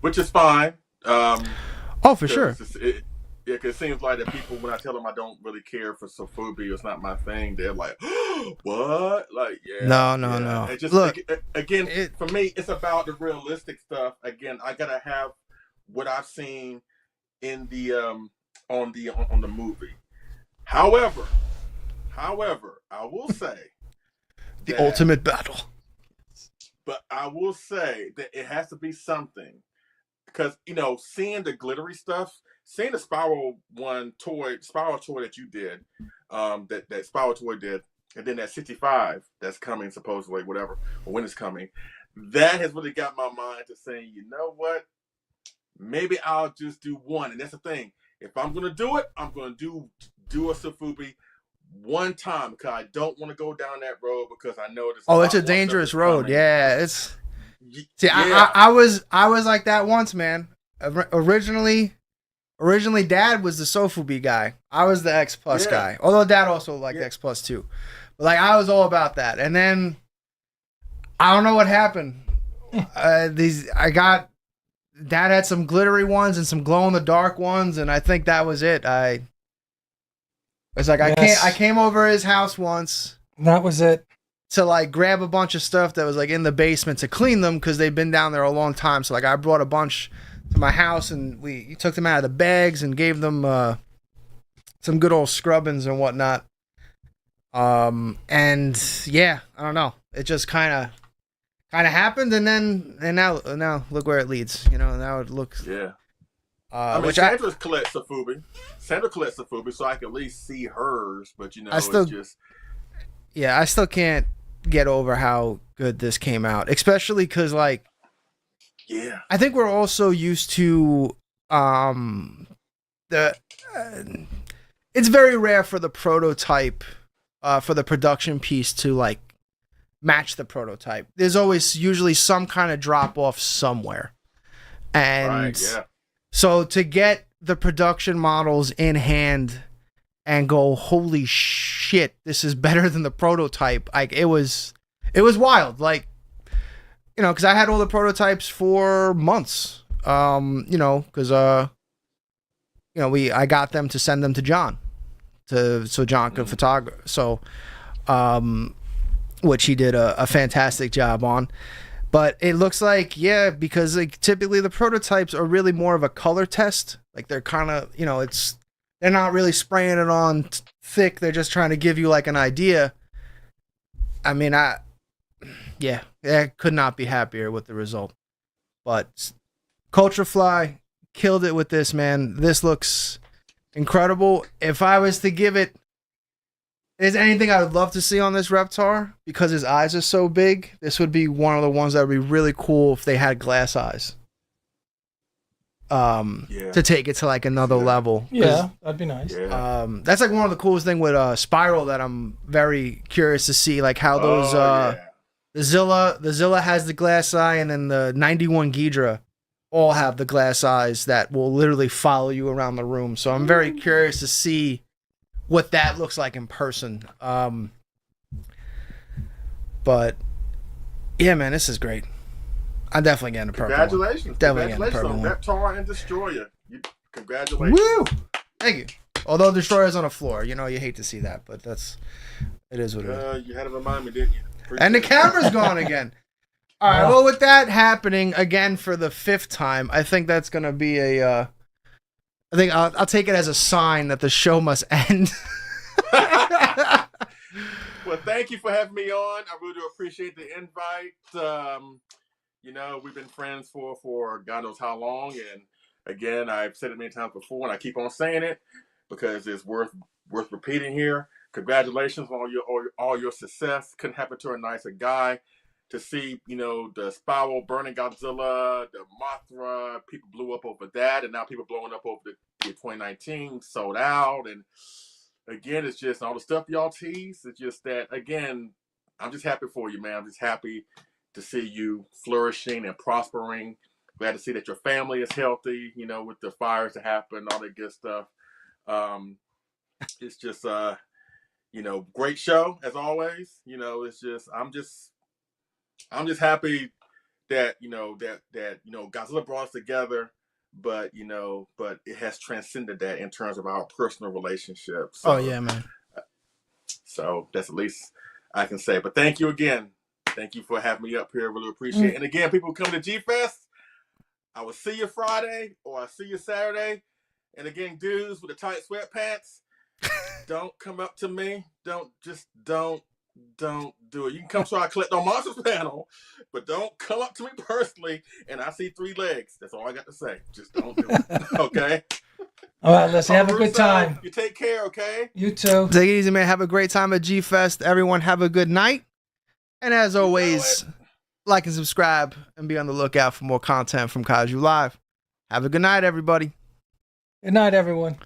Which is fine. Oh, for sure. Yeah, because it seems like that people, when I tell them I don't really care for Sofubi, it's not my thing, they're like, what? Like, yeah. No. It just, look, again, for me, it's about the realistic stuff. Again, I gotta have what I've seen in the on the movie. However, I will say the ultimate battle. But I will say that it has to be something, because seeing the glittery stuff seeing the Spiral toy that you did, that Spiral toy did, and then that 65 that's coming supposedly, whatever, or when it's coming, that has really got my mind to saying, you know what, maybe I'll just do one. And that's the thing. If I'm gonna do it, I'm gonna do a Sofubi one time, because I don't want to go down that road, because I know it's a dangerous road. coming. Yeah, it's. See, Yeah. I was like that once, man. Originally, Dad was the Sofubi guy. I was the Xplus guy. Although Dad also liked Xplus too. But like, I was all about that. And then I don't know what happened. Dad had some glittery ones and some glow in the dark ones, and I think that was it. I came over his house once. That was it. To like grab a bunch of stuff that was like in the basement to clean them, because they've been down there a long time. So like, I brought a bunch to my house, and we took them out of the bags and gave them some good old scrubbings and whatnot. And yeah, I don't know. It just kind of happened, and now look where it leads. You know, now it looks. Yeah. I mean, Sandra collects Sofubi. Sandra collects Sofubi, so I can at least see hers. But you know, it's just. Yeah, I still can't get over how good this came out, especially because like. Yeah. I think we're also used to it's very rare for the prototype, for the production piece to like match the prototype. There's always usually some kind of drop off somewhere. And so to get the production models in hand and go, holy shit, this is better than the prototype. Like it was wild. Like, you know, because I had all the prototypes for months. You know, because you know, I got them to send them to John, so John could photograph. So, which he did a fantastic job on. But it looks like, yeah, because like typically the prototypes are really more of a color test. Like they're kind of, you know, they're not really spraying it on thick. They're just trying to give you like an idea. I mean, I could not be happier with the result. But Culture Fly killed it with this, man. This looks incredible. If I was to give it, is anything I would love to see on this Reptar, because his eyes are so big, this would be one of the ones that would be really cool if they had glass eyes. To take it to like another level. Yeah, that'd be nice. Yeah. That's like one of the coolest thing with Spiral that I'm very curious to see, like how those the Zilla has the glass eye, and then the 91 Ghidra all have the glass eyes that will literally follow you around the room. So I'm very curious to see what that looks like in person. But yeah, man, this is great. I'm definitely getting a purple. Congratulations. Definitely Congratulations on Reptar and Destroyer. Congratulations. Woo! Thank you. Although Destroyer's on the floor, you know, you hate to see that, but it is what it is. You had to remind me, didn't you? And the camera's gone again. All right. Well, with that happening again for the 5th time, I think that's gonna be I think I'll take it as a sign that the show must end. Well, thank you for having me on. I really do appreciate the invite. You know, we've been friends for God knows how long, and again, I've said it many times before, and I keep on saying it because it's worth repeating here. Congratulations on all your success. Couldn't happen to a nicer guy. To see, you know, the Spiral burning Godzilla, the Mothra, people blew up over that, and now people blowing up over the 2019 sold out. And again, it's just all the stuff y'all tease. It's just that, again, I'm just happy for you, man. I'm just happy to see you flourishing and prospering. Glad to see that your family is healthy, you know, with the fires that happen, all that good stuff. It's just, you know, great show as always. You know, it's just, I'm just happy that, you know, Godzilla brought us together, but it has transcended that in terms of our personal relationships. So, oh yeah, man. So that's the least I can say. But thank you again. Thank you for having me up here. Really appreciate it. And again, people come to G-Fest, I will see you Friday or I'll see you Saturday. And again, dudes with the tight sweatpants, don't come up to me. Don't do it. You can come to our Collect on Monsters panel, but don't come up to me personally and I see 3 legs. That's all I got to say. Just don't do it. Okay? All right, Leslie, have a good time. You take care, okay? You too. Take it easy, man. Have a great time at G Fest. Everyone, have a good night. And as always, like and subscribe and be on the lookout for more content from Kaiju Live. Have a good night, everybody. Good night, everyone.